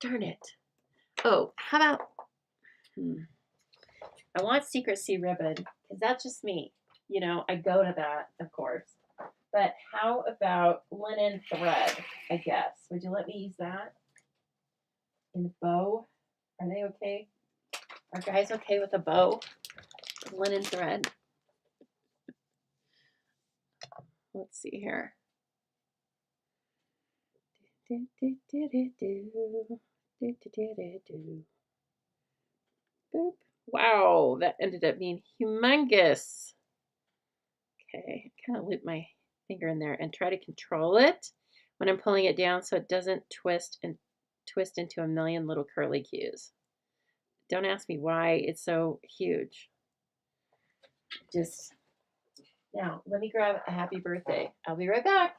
Darn it. Oh, how about, I want Secret C ribbon because that's just me. You know, I go to that, of course. But how about linen thread, I guess? Would you let me use that? In a bow? Are they okay? Are guys okay with a bow? Linen thread. Let's see here. Boop. Wow, that ended up being humongous. Okay, kind of loop my finger in there and try to control it when I'm pulling it down so it doesn't twist into a million little curly cues. Don't ask me why it's so huge. Just now, let me grab a happy birthday. I'll be right back.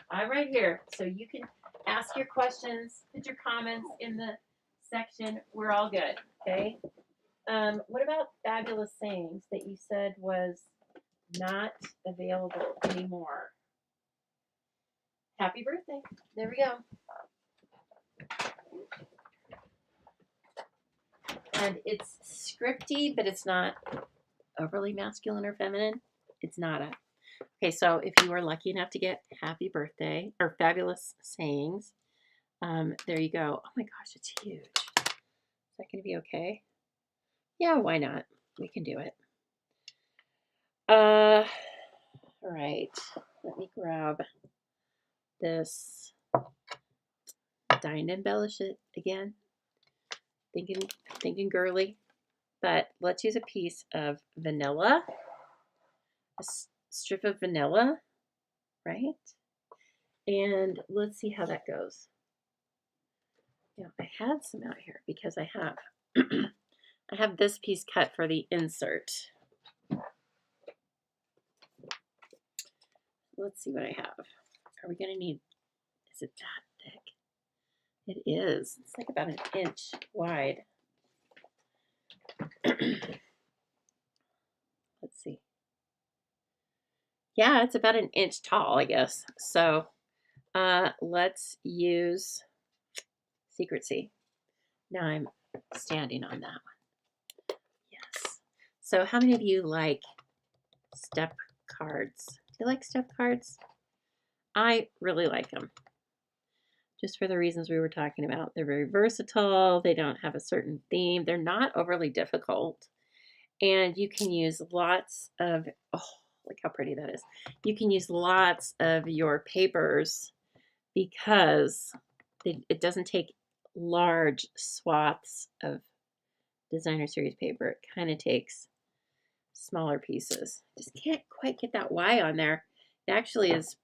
I'm right here, so you can ask your questions, put your comments in the section. We're all good, okay? What about fabulous sayings that you said was not available anymore? Happy birthday. There we go. And it's scripty, but it's not overly masculine or feminine. It's not a. Okay, so if you were lucky enough to get happy birthday or fabulous sayings, there you go. Oh my gosh, it's huge. Is that going to be okay? Yeah, why not? We can do it. All right. Let me grab this. Dying to embellish it again. Thinking girly. But let's use a piece of vanilla. a strip of vanilla, right? And let's see how that goes. Yeah, I had some out here because I have I have this piece cut for the insert. Let's see what I have. Are we going to need, is it that thick? It is. It's like about an inch wide. Let's see. Yeah, it's about an inch tall, I guess. So let's use Secrecy. Now I'm standing on that one. Yes. So how many of you like step cards? Do you like step cards? I really like them. Just for the reasons we were talking about. They're very versatile. They don't have a certain theme. They're not overly difficult. And you can use lots of, oh, look how pretty that is. You can use lots of your papers because it doesn't take large swaths of designer series paper. It kind of takes smaller pieces. Just can't quite get that Y on there. It actually is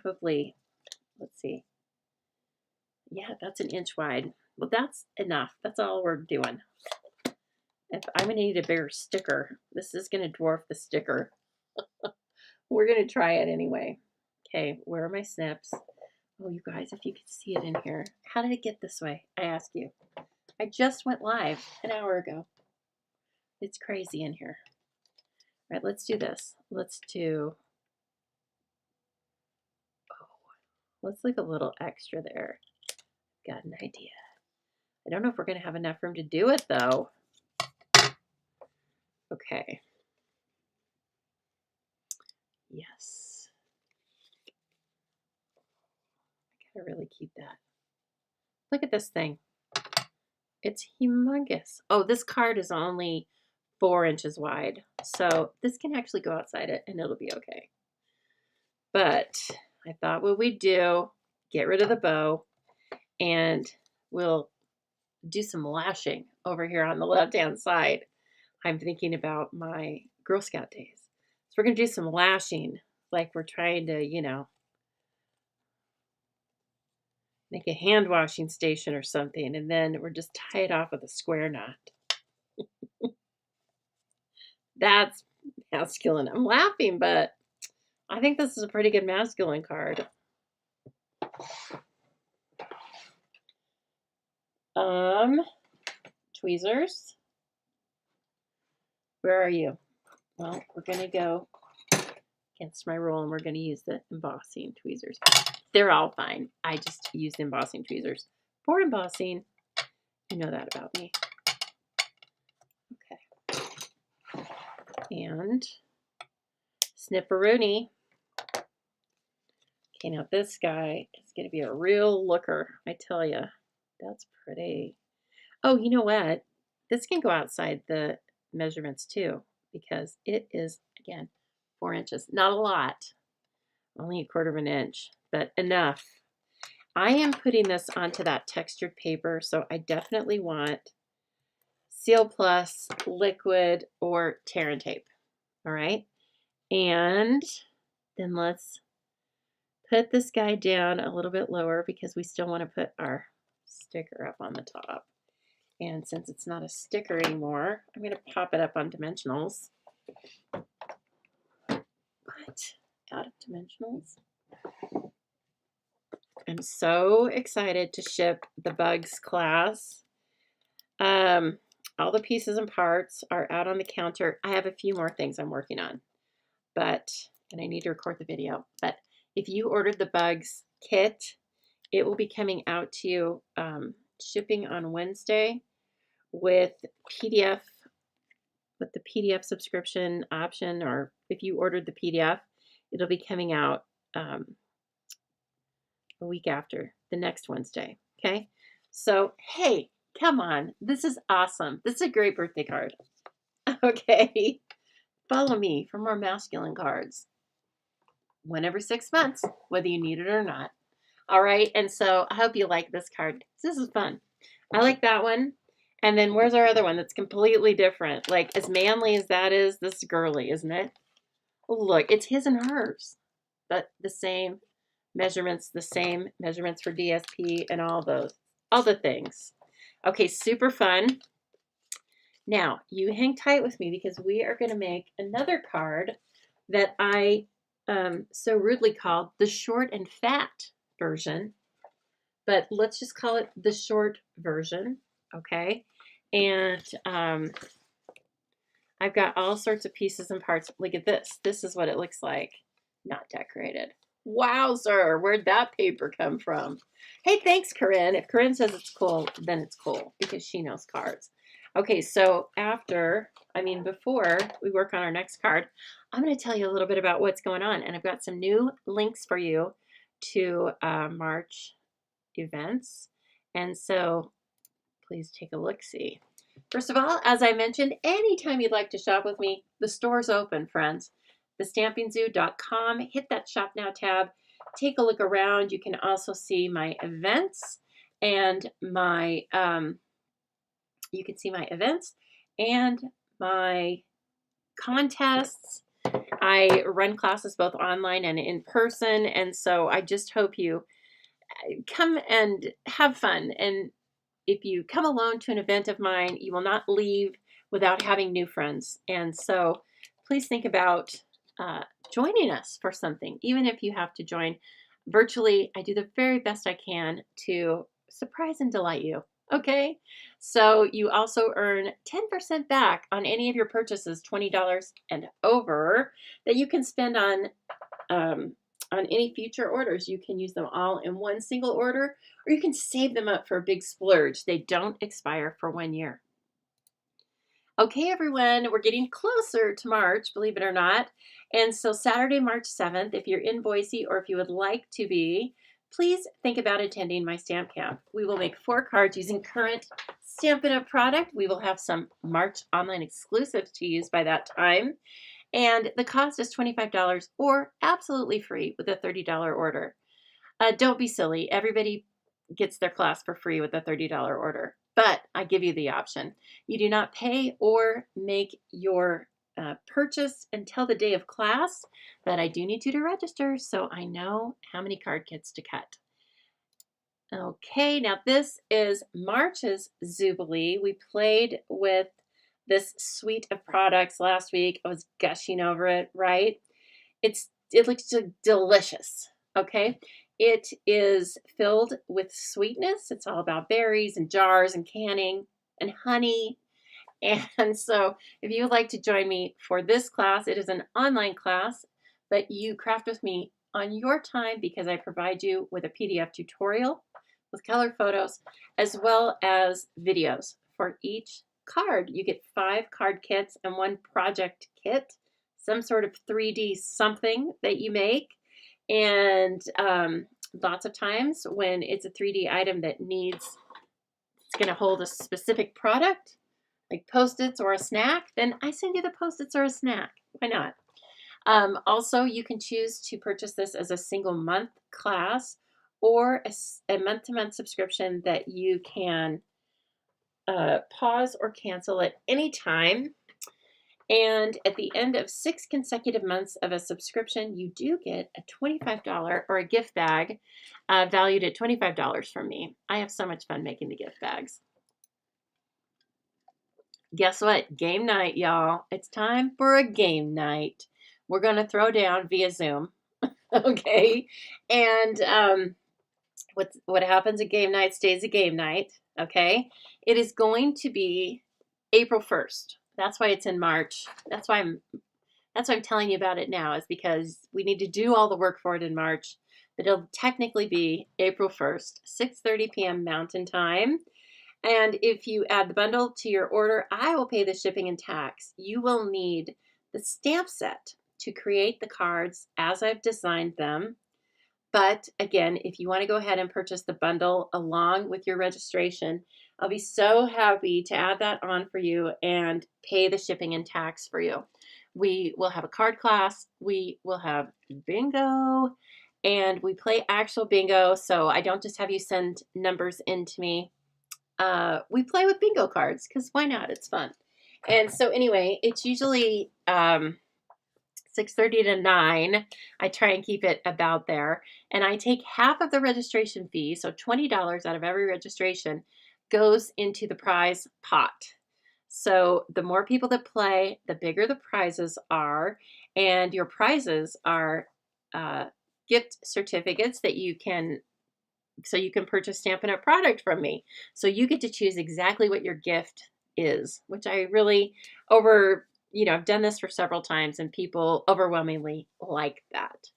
probably, let's see. Yeah, that's an inch wide. Well, that's enough. That's all we're doing. If I'm going to need a bigger sticker, this is going to dwarf the sticker. We're going to try it anyway. Okay, where are my snips? Oh, you guys, if you could see it in here. How did it get this way? I ask you. I just went live an hour ago. It's crazy in here. All right, let's do this. Let's leave a little extra there. Got an idea. I don't know if we're going to have enough room to do it, though. Okay. Yes. I gotta really keep that. Look at this thing. It's humongous. Oh, this card is only 4 inches wide. So this can actually go outside it and it'll be okay. But I thought what we'd do, get rid of the bow, and we'll do some lashing over here on the left-hand side. I'm thinking about my Girl Scout days. So we're going to do some lashing, like we're trying to, you know, make a hand washing station or something, and then we're just tie it off with a square knot. That's masculine. I'm laughing, but I think this is a pretty good masculine card. Tweezers. Where are you? Well, we're going to go against my rule and we're going to use the embossing tweezers. They're all fine. I just use the embossing tweezers for embossing. You know that about me. Okay. And snipperoonie. Okay, now this guy is going to be a real looker. I tell you, that's pretty. Oh, you know what? This can go outside the measurements too, because it is, again, 4 inches. Not a lot, only 1/4 of an inch, but enough. I am putting this onto that textured paper, so I definitely want Seal Plus, liquid, or tear and tape. All right, and then let's put this guy down a little bit lower because we still want to put our sticker up on the top. And since it's not a sticker anymore, I'm going to pop it up on dimensionals. What? Out of dimensionals? I'm so excited to ship the Bugs class. All the pieces and parts are out on the counter. I have a few more things I'm working on, and I need to record the video. But if you ordered the Bugs kit, it will be coming out to you shipping on Wednesday with PDF, with the PDF subscription option, or if you ordered the PDF, it'll be coming out a week after, the next Wednesday. Okay, so hey, come on, this is awesome. This is a great birthday card. Okay, follow me for more masculine cards. 1 every 6 months, whether you need it or not. All right, and so I hope you like this card. This is fun. I like that one. And then where's our other one that's completely different? Like, as manly as that is, this is girly, isn't it? Look, it's his and hers, but the same measurements for DSP and all the things. Okay, super fun. Now, you hang tight with me because we are going to make another card that I so rudely called the short and fat version, but let's just call it the short version, okay? And I've got all sorts of pieces and parts. Look at this. This is what it looks like. Not decorated. Wowzer, where'd that paper come from? Hey, thanks, Corinne. If Corinne says it's cool, then it's cool because she knows cards. Okay, so before we work on our next card, I'm going to tell you a little bit about what's going on. And I've got some new links for you to March events. And so please take a look-see. First of all, as I mentioned, anytime you'd like to shop with me, the store's open, friends. thestampinzoo.com. Hit that Shop Now tab. Take a look around. You can also see my events and my contests. I run classes both online and in person, and so I just hope you come and have fun. And if you come alone to an event of mine, you will not leave without having new friends. And so please think about joining us for something, even if you have to join virtually. I do the very best I can to surprise and delight you. Okay, so you also earn 10% back on any of your purchases, $20 and over, that you can spend on any future orders. You can use them all in one single order, or you can save them up for a big splurge. They don't expire for 1 year. Okay, everyone, we're getting closer to March, believe it or not. And so Saturday, March 7th, if you're in Boise or if you would like to be, please think about attending my stamp camp. We will make 4 cards using current Stampin' Up! Product. We will have some March online exclusives to use by that time. And the cost is $25 or absolutely free with a $30 order. Don't be silly. Everybody gets their class for free with a $30 order. But I give you the option. You do not pay or make your purchase until the day of class, but I do need you to register so I know how many card kits to cut. Okay, now this is March's Zoobilee. We played with this suite of products last week. I was gushing over it, right? It looks delicious, okay? It is filled with sweetness. It's all about berries and jars and canning and honey. And so if you would like to join me for this class, it is an online class, but you craft with me on your time because I provide you with a PDF tutorial with color photos as well as videos for each card. You get 5 card kits and 1 project kit, some sort of 3D something that you make. And lots of times when it's a 3D item that it's going to hold a specific product, like Post-its or a snack, then I send you the Post-its or a snack. Why not? Also, you can choose to purchase this as a single month class or a month-to-month subscription that you can pause or cancel at any time. And at the end of 6 consecutive months of a subscription, you do get a $25 or a gift bag valued at $25 from me. I have so much fun making the gift bags. Guess what? Game night, y'all. It's time for a game night. We're going to throw down via Zoom. Okay? And what happens at game night stays a game night. Okay? It is going to be April 1st. That's why it's in March. That's why I'm telling you about it now, is because we need to do all the work for it in March. But it'll technically be April 1st, 6:30 p.m. Mountain Time. And if you add the bundle to your order, I will pay the shipping and tax. You will need the stamp set to create the cards as I've designed them. But again, if you want to go ahead and purchase the bundle along with your registration, I'll be so happy to add that on for you and pay the shipping and tax for you. We will have a card class. We will have bingo, and we play actual bingo. So I don't just have you send numbers in to me. We play with bingo cards because why not? It's fun. And so anyway, it's usually 6:30 to 9. I try and keep it about there. And I take half of the registration fee, so $20 out of every registration goes into the prize pot. So the more people that play, the bigger the prizes are. And your prizes are gift certificates that you can purchase Stampin' Up! Product from me. So you get to choose exactly what your gift is, which I really I've done this for several times and people overwhelmingly like that.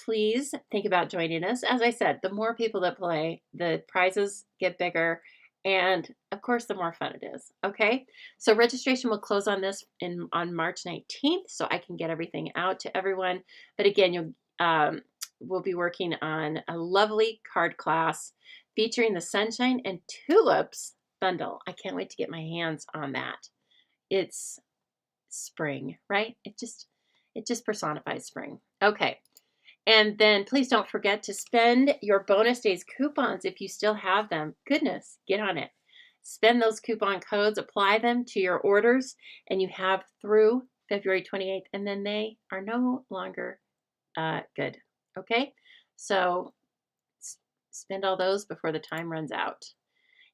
Please think about joining us. As I said, the more people that play, the prizes get bigger. And of course, the more fun it is. Okay. So registration will close on this on March 19th. So I can get everything out to everyone. But again, we'll be working on a lovely card class featuring the Sunshine and Tulips bundle. I can't wait to get my hands on that. It's spring, right? It just personifies spring. Okay. And then please don't forget to spend your bonus days coupons if you still have them. Goodness, get on it. Spend those coupon codes, apply them to your orders, and you have through February 28th, and then they are no longer good. Okay? So spend all those before the time runs out.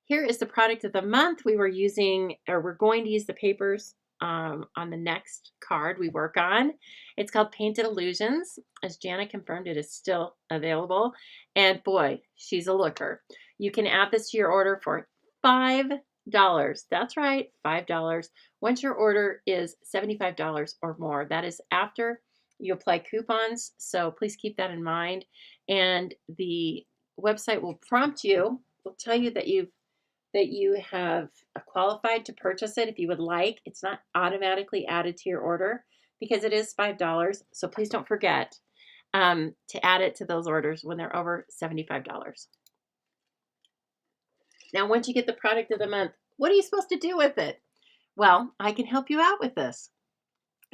Here is the product of the month. We're going to use the papers on the next card we work on. It's called Painted Illusions. As Jana confirmed, it is still available. And boy, she's a looker. You can add this to your order for $5. That's right, $5. Once your order is $75 or more, that is after you apply coupons. So please keep that in mind. And the website will prompt you, will tell you that you have qualified to purchase it if you would like. It's not automatically added to your order because it is $5. So please don't forget to add it to those orders when they're over $75. Now, once you get the product of the month, what are you supposed to do with it? Well, I can help you out with this.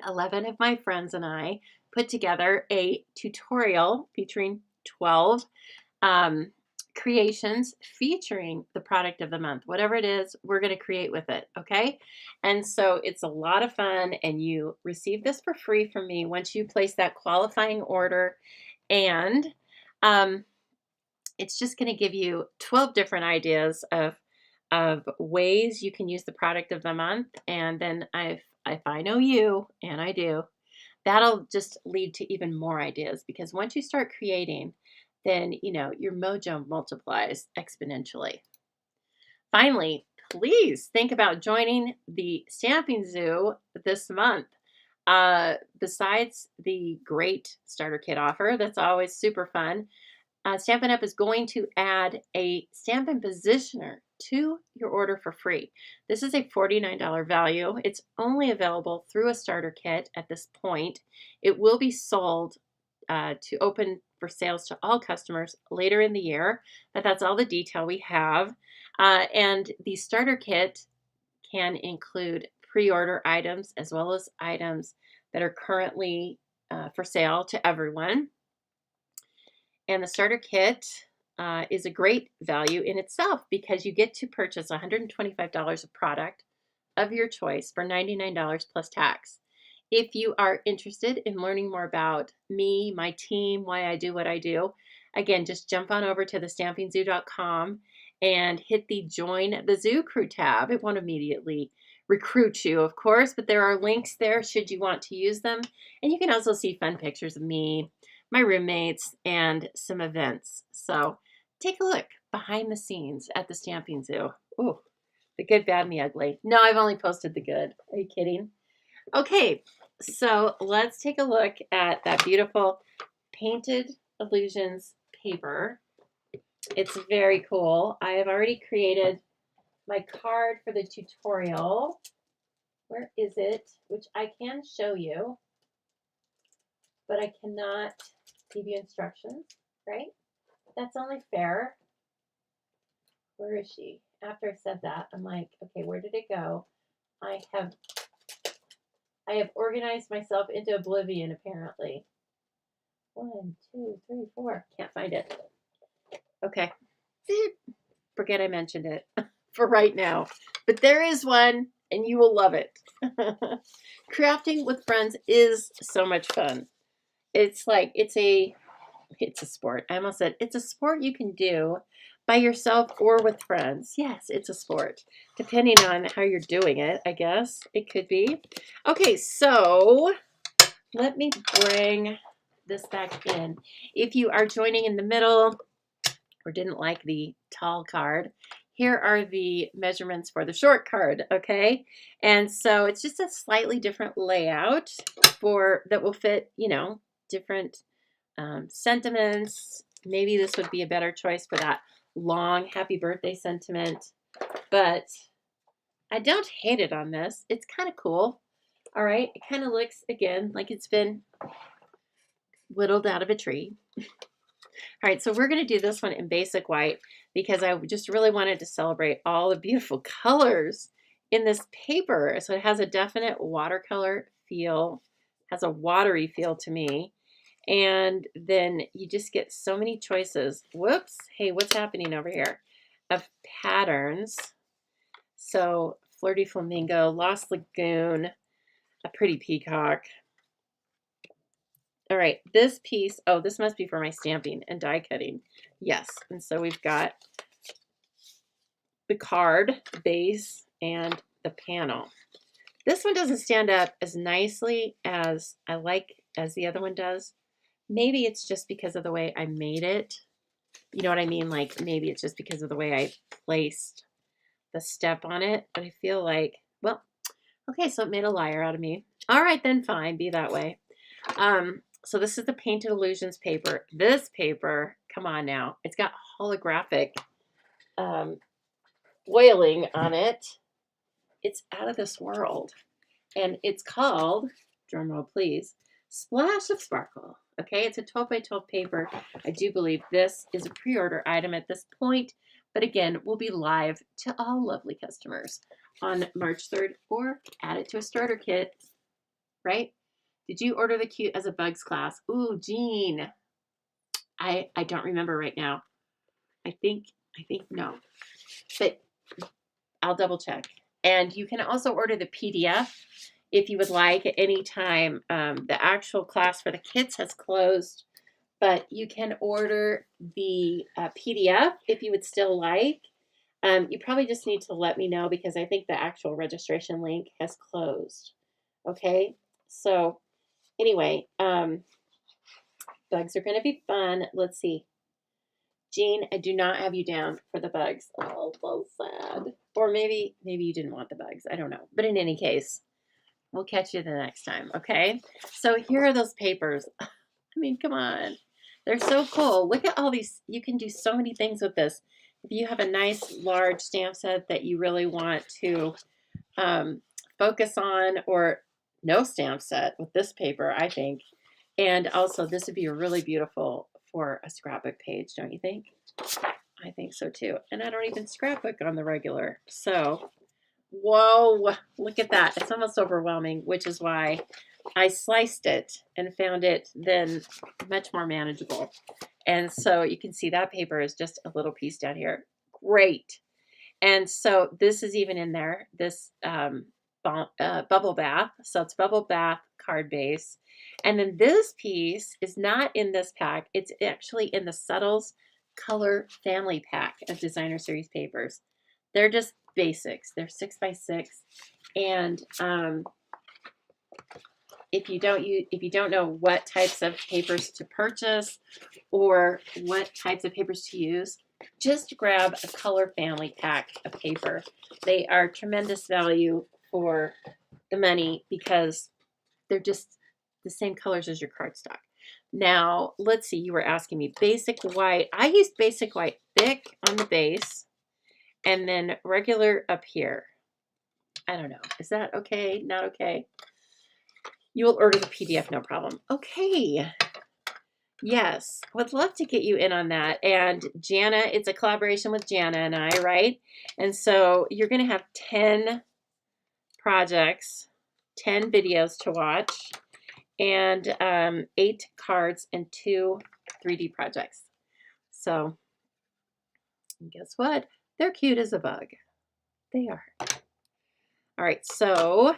11 of my friends and I put together a tutorial featuring 12 creations featuring the product of the month. Whatever it is, we're going to create with it, okay? And so it's a lot of fun, and you receive this for free from me once you place that qualifying order. And it's just going to give you 12 different ideas of ways you can use the product of the month. And then if I know you, and I do, that'll just lead to even more ideas, because once you start creating, then, your mojo multiplies exponentially. Finally, please think about joining the Stamping Zoo this month. Besides the great starter kit offer, that's always super fun, Stampin' Up! Is going to add a Stampin' Positioner to your order for free. This is a $49 value. It's only available through a starter kit at this point. It will be sold to open for sales to all customers later in the year, but that's all the detail we have. And the starter kit can include pre-order items as well as items that are currently for sale to everyone. And the starter kit is a great value in itself because you get to purchase $125 of product of your choice for $99 plus tax. If you are interested in learning more about me, my team, why I do what I do, again, just jump on over to thestampingzoo.com and hit the Join the Zoo Crew tab. It won't immediately recruit you, of course, but there are links there should you want to use them. And you can also see fun pictures of me, my roommates, and some events. So take a look behind the scenes at the Stamping Zoo. Ooh, the good, bad, and the ugly. No, I've only posted the good. Are you kidding? Okay, so let's take a look at that beautiful Painted Illusions paper. It's very cool. I have already created my card for the tutorial. Where is it? Which I can show you, but I cannot give you instructions, right? That's only fair. Where is she? After I said that, I'm like, okay, where did it go? I have organized myself into oblivion, apparently. 1, 2, 3, 4. Can't find it. Okay. Forget I mentioned it for right now. But there is one. and you will love it. Crafting with friends is so much fun. It's like, it's a sport. I almost said it's a sport you can do by yourself or with friends. Yes, it's a sport. Depending on how you're doing it, I guess it could be. Okay, so let me bring this back in. If you are joining in the middle or didn't like the tall card, here are the measurements for the short card, okay? And so it's just a slightly different layout that will fit, you know, different sentiments. Maybe this would be a better choice for that long happy birthday sentiment, but I don't hate it on this. It's kind of cool. All right, it kind of looks, again, like it's been whittled out of a tree. All right, so we're going to do this one in basic white because I just really wanted to celebrate all the beautiful colors in this paper. So it has a definite watercolor feel, has a watery feel to me. And then you just get so many choices. Whoops. Hey, what's happening over here? Of patterns. So Flirty Flamingo, Lost Lagoon, a pretty peacock. All right, this piece, oh, this must be for my stamping and die cutting. Yes, and so we've got the card base and the panel. This one doesn't stand up as nicely as I like as the other one does. Maybe it's just because of the way I made it. You know what I mean? Like maybe it's just because of the way I placed the step on it. But I feel like, well, okay, so it made a liar out of me. All right, then fine, be that way. So this is the Painted Illusions paper. This paper, come on now, it's got holographic oiling on it. It's out of this world. And it's called, drumroll please, Splash of Sparkle. Okay, it's a 12 by 12 paper. I do believe this is a pre-order item at this point, but again, will be live to all lovely customers on March 3rd, or add it to a starter kit, right? Did you order the cute as a bugs class? Ooh, Jean. I don't remember right now. I think no, but I'll double check. And you can also order the PDF if you would like at any time. The actual class for the kits has closed, but you can order the PDF if you would still like. You probably just need to let me know because I think the actual registration link has closed. Okay, so anyway, bugs are going to be fun. Let's see. Jean, I do not have you down for the bugs. Oh, so sad. Or maybe you didn't want the bugs. I don't know. But in any case, we'll catch you the next time, okay? So here are those papers. I mean, come on. They're so cool. Look at all these. You can do so many things with this. If you have a nice large stamp set that you really want to focus on, or no stamp set with this paper, I think. And also this would be really beautiful for a scrapbook page, don't you think? I think so too. And I don't even scrapbook on the regular. So, whoa, look at that. It's almost overwhelming, which is why I sliced it and found it then much more manageable. And so you can see that paper is just a little piece down here. Great. And so this is even in there, this bubble bath. So it's bubble bath card base. And then this piece is not in this pack. It's actually in the Subtles Color Family Pack of Designer Series papers. They're just basics. They're 6 by 6. And if you don't know what types of papers to purchase or what types of papers to use, just grab a color family pack of paper. They are tremendous value for the money because they're just the same colors as your cardstock. Now, let's see, you were asking me basic white. I used basic white thick on the base and then regular up here. I don't know. Is that okay? Not okay? You will order the PDF, no problem. Okay. Yes, would love to get you in on that. And Jana, it's a collaboration with Jana and I, right? And so you're going to have 10 projects, 10 videos to watch, and 8 cards and 2 3D projects. So guess what? They're cute as a bug. They are. All right, so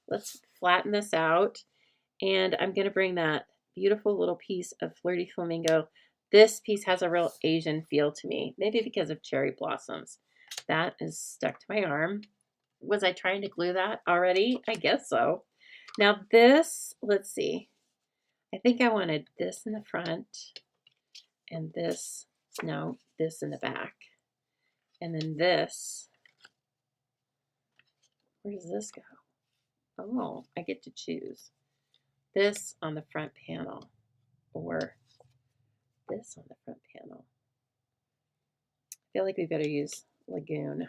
let's flatten this out. And I'm going to bring that beautiful little piece of Flirty Flamingo. This piece has a real Asian feel to me, maybe because of cherry blossoms. That is stuck to my arm. Was I trying to glue that already? I guess so. Now this, let's see. I think I wanted this in the front and this, no, this in the back. And then this, where does this go? Oh, I get to choose. This on the front panel or this on the front panel. I feel like we better use Lagoon.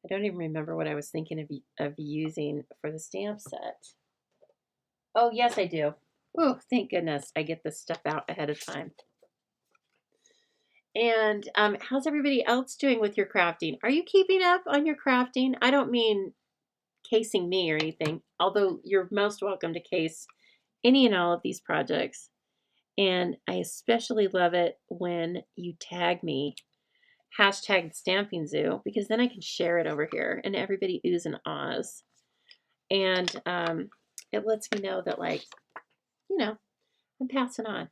I don't even remember what I was thinking of using for the stamp set. Oh, yes, I do. Oh, thank goodness I get this stuff out ahead of time. And how's everybody else doing with your crafting? Are you keeping up on your crafting? I don't mean casing me or anything, although you're most welcome to case any and all of these projects. And I especially love it when you tag me, hashtag Stamping Zoo, because then I can share it over here and everybody oohs and ahs. And it lets me know that, like, you know, I'm passing on.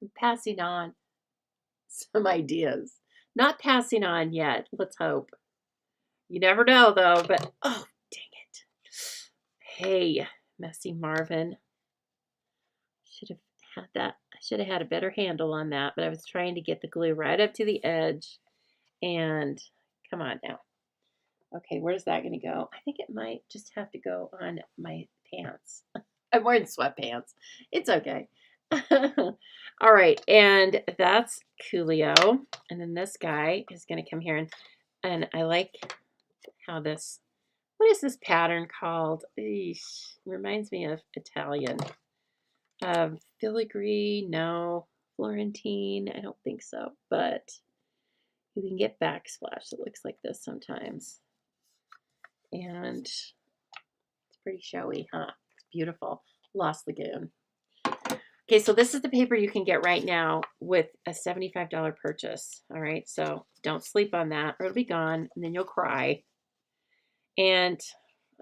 I'm passing on some ideas. Not passing on yet. Let's hope. You never know, though, but oh, dang it. Hey, Messy Marvin. Should have had that. I should have had a better handle on that, but I was trying to get the glue right up to the edge. And come on now. Okay, where's that going to go? I think it might just have to go on my pants. I'm wearing sweatpants. It's okay. All right, and that's Coolio. And then this guy is going to come here. And I like how this, what is this pattern called? Eesh, reminds me of Italian. Filigree, no. Florentine, I don't think so. But you can get backsplash that looks like this sometimes. And it's pretty showy, huh? It's beautiful. Lost Lagoon. Okay, so this is the paper you can get right now with a $75 purchase. All right, so don't sleep on that or it'll be gone and then you'll cry. And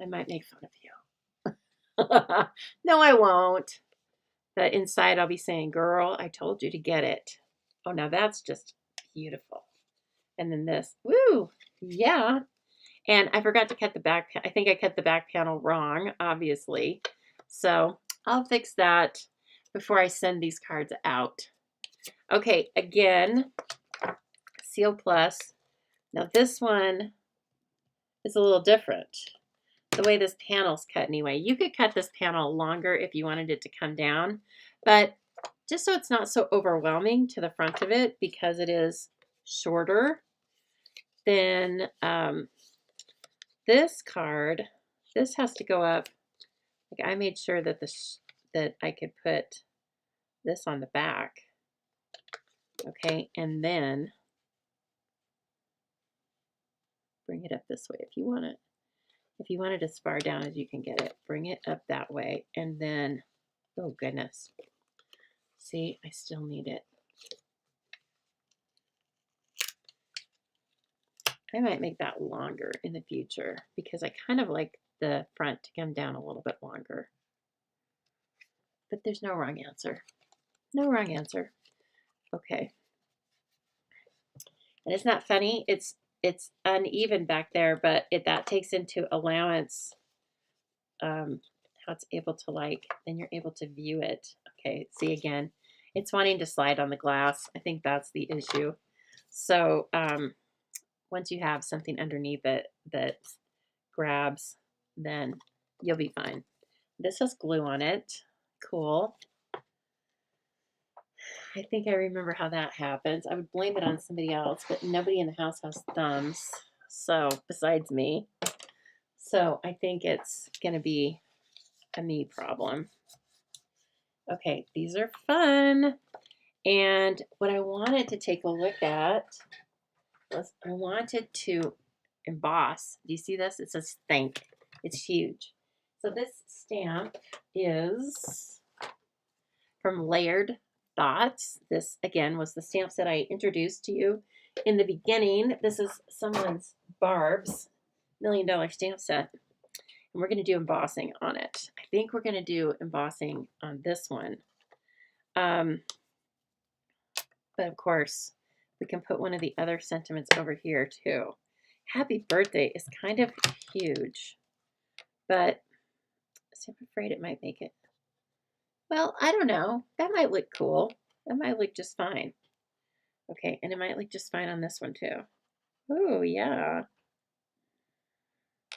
I might make fun of you. No, I won't. But inside I'll be saying, girl, I told you to get it. Oh, now that's just beautiful. And then this, woo, yeah. And I forgot to cut the back. I think I cut the back panel wrong, obviously. So I'll fix that before I send these cards out. Okay, again, Seal Plus. Now this one is a little different. The way this panel's cut anyway. You could cut this panel longer if you wanted it to come down, but just so it's not so overwhelming to the front of it because it is shorter, then this card, this has to go up. Like I made sure that that I could put this on the back. Okay, and then bring it up this way if you want it. If you want it as far down as you can get it, bring it up that way. And then, oh goodness. See, I still need it. I might make that longer in the future because I kind of like the front to come down a little bit longer. But there's no wrong answer. No wrong answer. Okay. And it's not funny. It's uneven back there, but that takes into allowance how it's able to, like, then you're able to view it. Okay, see again, it's wanting to slide on the glass. I think that's the issue. So once you have something underneath it that grabs, then you'll be fine. This has glue on it. Cool. I think I remember how that happens. I would blame it on somebody else, but nobody in the house has thumbs, so besides me. So I think it's going to be a me problem. Okay, these are fun. And what I wanted to take a look at was I wanted to emboss. Do you see this? It says thank. It's huge. So this stamp is from Layered Thoughts. This, again, was the stamps that I introduced to you in the beginning. This is someone's Barb's $1 million stamp set. And we're going to do embossing on it. I think we're going to do embossing on this one. But of course, we can put one of the other sentiments over here too. Happy birthday is kind of huge, but I'm afraid it might make it. Well, I don't know. That might look cool. That might look just fine. Okay, and it might look just fine on this one too. Oh, yeah.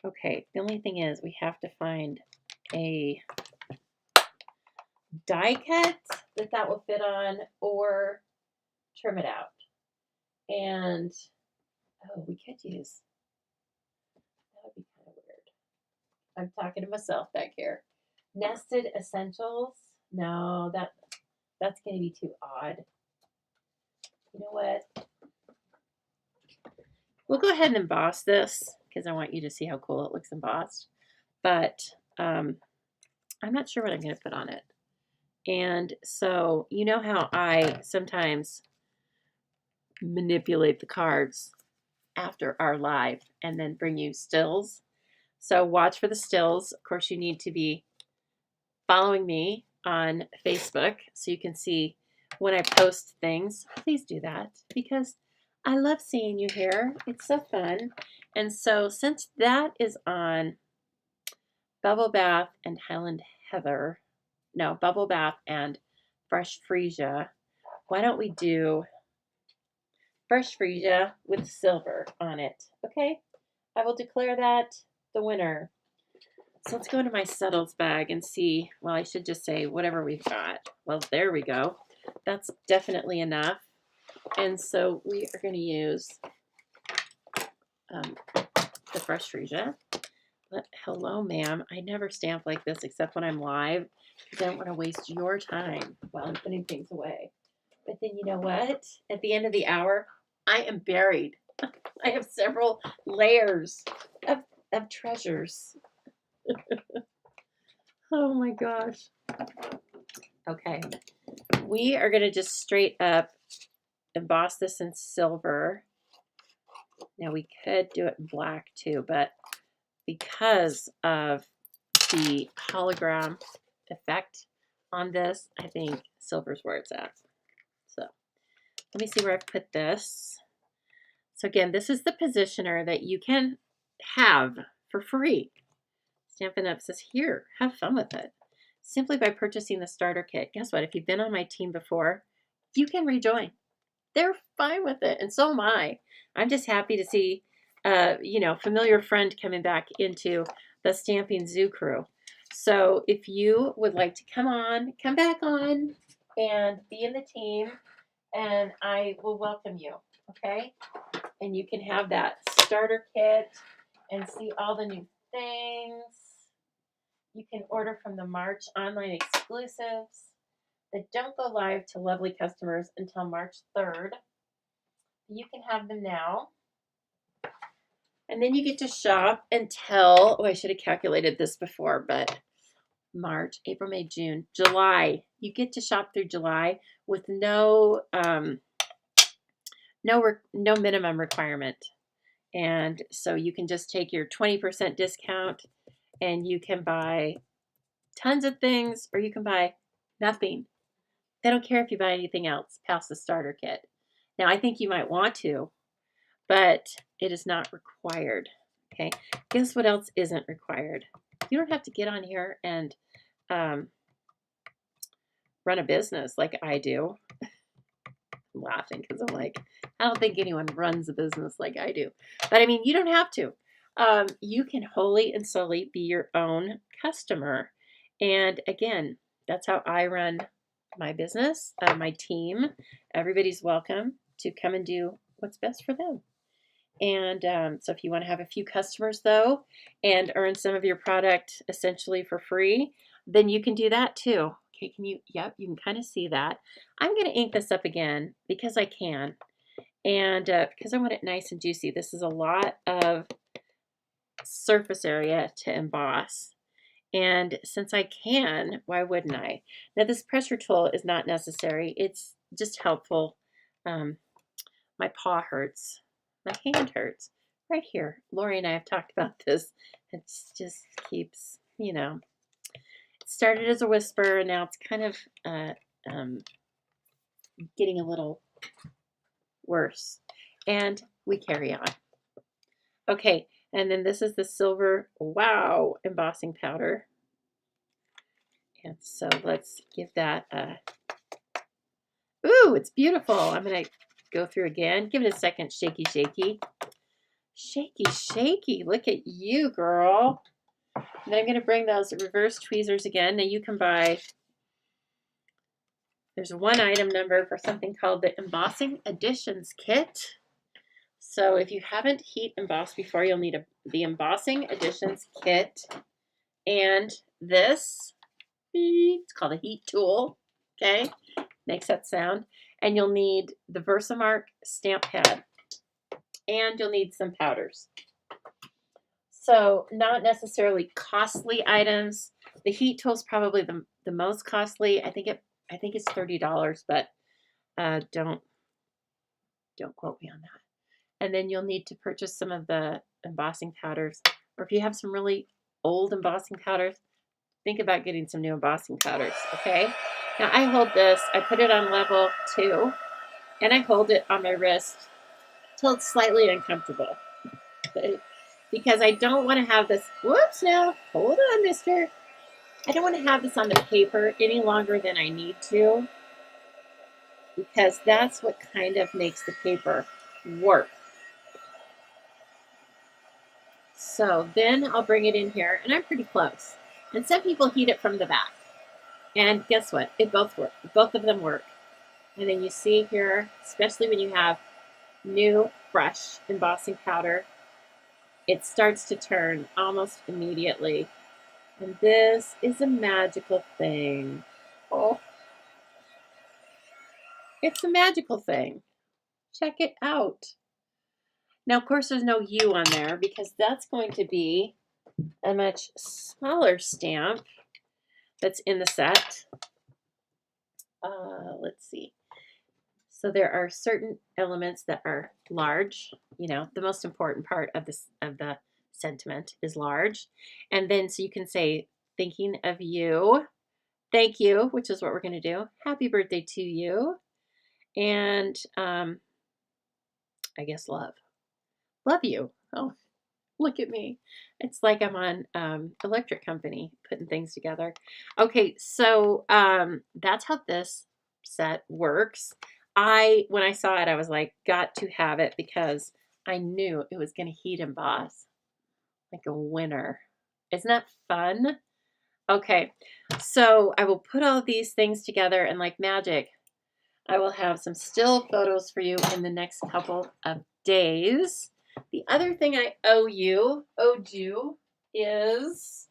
Okay, the only thing is we have to find a die cut that will fit on, or trim it out. And, oh, we could use, that would be kind of weird. I'm talking to myself back here. Nested essentials. No, that's going to be too odd. You know what? We'll go ahead and emboss this because I want you to see how cool it looks embossed. But I'm not sure what I'm going to put on it. And so you know how I sometimes manipulate the cards after our live and then bring you stills. So watch for the stills. Of course, you need to be following me on Facebook so you can see when I post things. Please do that because I love seeing you here. It's so fun. And so since that is on Bubble Bath and Highland Heather, no, Bubble Bath and Fresh Freesia, why don't we do Fresh Freesia with silver on it? Okay, I will declare that the winner. So let's go into my settles bag and see. Well, I should just say whatever we've got. Well, there we go. That's definitely enough. And so we are going to use the Fresh Freesia. But hello, ma'am. I never stamp like this except when I'm live because I don't want to waste your time while I'm putting things away. But then you know what? At the end of the hour, I am buried. I have several layers of treasures. Oh my gosh. Okay. We are going to just straight up emboss this in silver. Now we could do it in black too, but because of the hologram effect on this, I think silver's where it's at. So let me see where I've put this. So again, this is the positioner that you can have for free. Stampin' Up! Says, here, have fun with it. Simply by purchasing the starter kit. Guess what? If you've been on my team before, you can rejoin. They're fine with it, and so am I. I'm just happy to see, familiar friend coming back into the Stamping Zoo crew. So if you would like to come back on and be in the team, and I will welcome you, okay? And you can have that starter kit and see all the new things. You can order from the March online exclusives that don't go live to lovely customers until March 3rd. You can have them now. And then you get to shop until, oh, I should have calculated this before, but March, April, May, June, July. You get to shop through July with no minimum requirement. And so you can just take your 20% discount and you can buy tons of things or you can buy nothing. They don't care if you buy anything else past the starter kit. Now, I think you might want to, but it is not required. Okay. Guess what else isn't required? You don't have to get on here and run a business like I do. I'm laughing because I'm like, I don't think anyone runs a business like I do. But I mean, you don't have to. You can wholly and solely be your own customer. And again, that's how I run my business, my team. Everybody's welcome to come and do what's best for them. And so if you want to have a few customers though and earn some of your product essentially for free, then you can do that too. Okay, yep, you can kind of see that. I'm going to ink this up again because I can. And because I want it nice and juicy. This is a lot of surface area to emboss. And since I can, why wouldn't I? Now this pressure tool is not necessary. It's just helpful. My paw hurts. My hand hurts. right here. Lori and I have talked about this. It just keeps, you know, it started as a whisper and now it's kind of getting a little worse. And we carry on. Okay, and then this is the silver, wow, embossing powder. And so let's give that a, ooh, it's beautiful. I'm going to go through again. Give it a second, shaky, shaky. Shaky, shaky. Look at you, girl. And then I'm going to bring those reverse tweezers again. Now you can buy, there's one item number for something called the Embossing Additions Kit. So if you haven't heat embossed before, you'll need the Embossing Additions Kit and this. It's called a heat tool. Okay, makes that sound. And you'll need the Versamark stamp pad. And you'll need some powders. So not necessarily costly items. The heat tool is probably the most costly. I think it's $30, but don't quote me on that. And then you'll need to purchase some of the embossing powders. Or if you have some really old embossing powders, think about getting some new embossing powders, okay? Now I hold this, I put it on level 2, and I hold it on my wrist till it's slightly uncomfortable. Because I don't want to have this, whoops now, hold on, mister. I don't want to have this on the paper any longer than I need to, because that's what kind of makes the paper work. So then I'll bring it in here, and I'm pretty close. And some people heat it from the back. And guess what? It both work. Both of them work. And then you see here, especially when you have new, fresh embossing powder, it starts to turn almost immediately. And this is a magical thing. Oh, it's a magical thing. Check it out. Now, of course, there's no U on there because that's going to be a much smaller stamp that's in the set. Let's see. So there are certain elements that are large. You know, the most important part of the sentiment is large. And then so you can say, thinking of you, thank you, which is what we're going to do. Happy birthday to you. And I guess love. Love you. Oh, look at me. It's like I'm on electric company putting things together. Okay, so that's how this set works. When I saw it, I was like, got to have it because I knew it was going to heat emboss like a winner. Isn't that fun? Okay, so I will put all these things together and like magic, I will have some still photos for you in the next couple of days. The other thing I owed you, is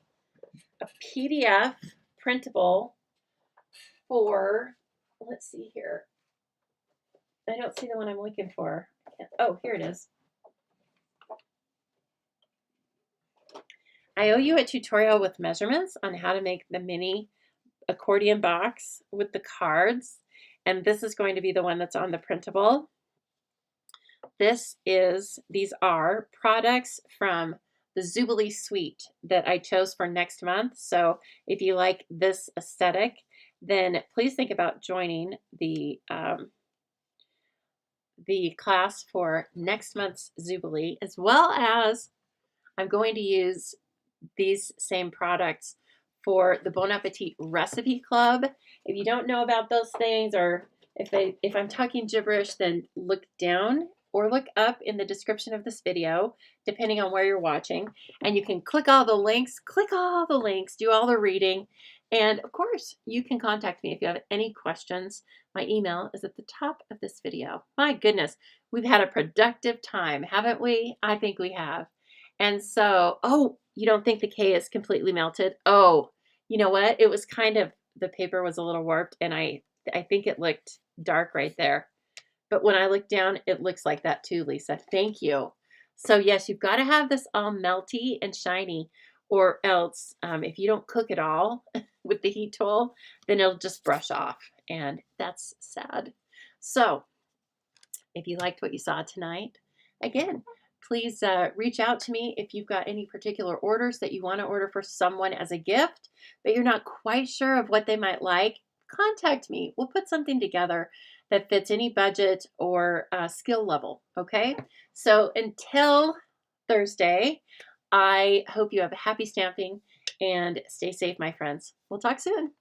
a PDF printable for, let's see here. I don't see the one I'm looking for. Oh, here it is. I owe you a tutorial with measurements on how to make the mini accordion box with the cards. And this is going to be the one that's on the printable. These are products from the Zoobilee suite that I chose for next month. So if you like this aesthetic, then please think about joining the class for next month's Zoobilee, as well as I'm going to use these same products for the Bon Appetit Recipe Club. If you don't know about those things, or if I'm talking gibberish, then look down or look up in the description of this video, depending on where you're watching. And you can click all the links, do all the reading. And of course, you can contact me if you have any questions. My email is at the top of this video. My goodness, we've had a productive time, haven't we? I think we have. And so, oh, you don't think the K is completely melted? Oh, you know what? It was kind of, the paper was a little warped, and I think it looked dark right there. But when I look down, it looks like that too, Lisa. Thank you. So yes, you've got to have this all melty and shiny, or else if you don't cook it all with the heat tool, then it'll just brush off, and that's sad. So if you liked what you saw tonight, again, Please reach out to me if you've got any particular orders that you want to order for someone as a gift, but you're not quite sure of what they might like. Contact me. We'll put something together that fits any budget or skill level. Okay. So until Thursday, I hope you have a happy stamping and stay safe, my friends. We'll talk soon.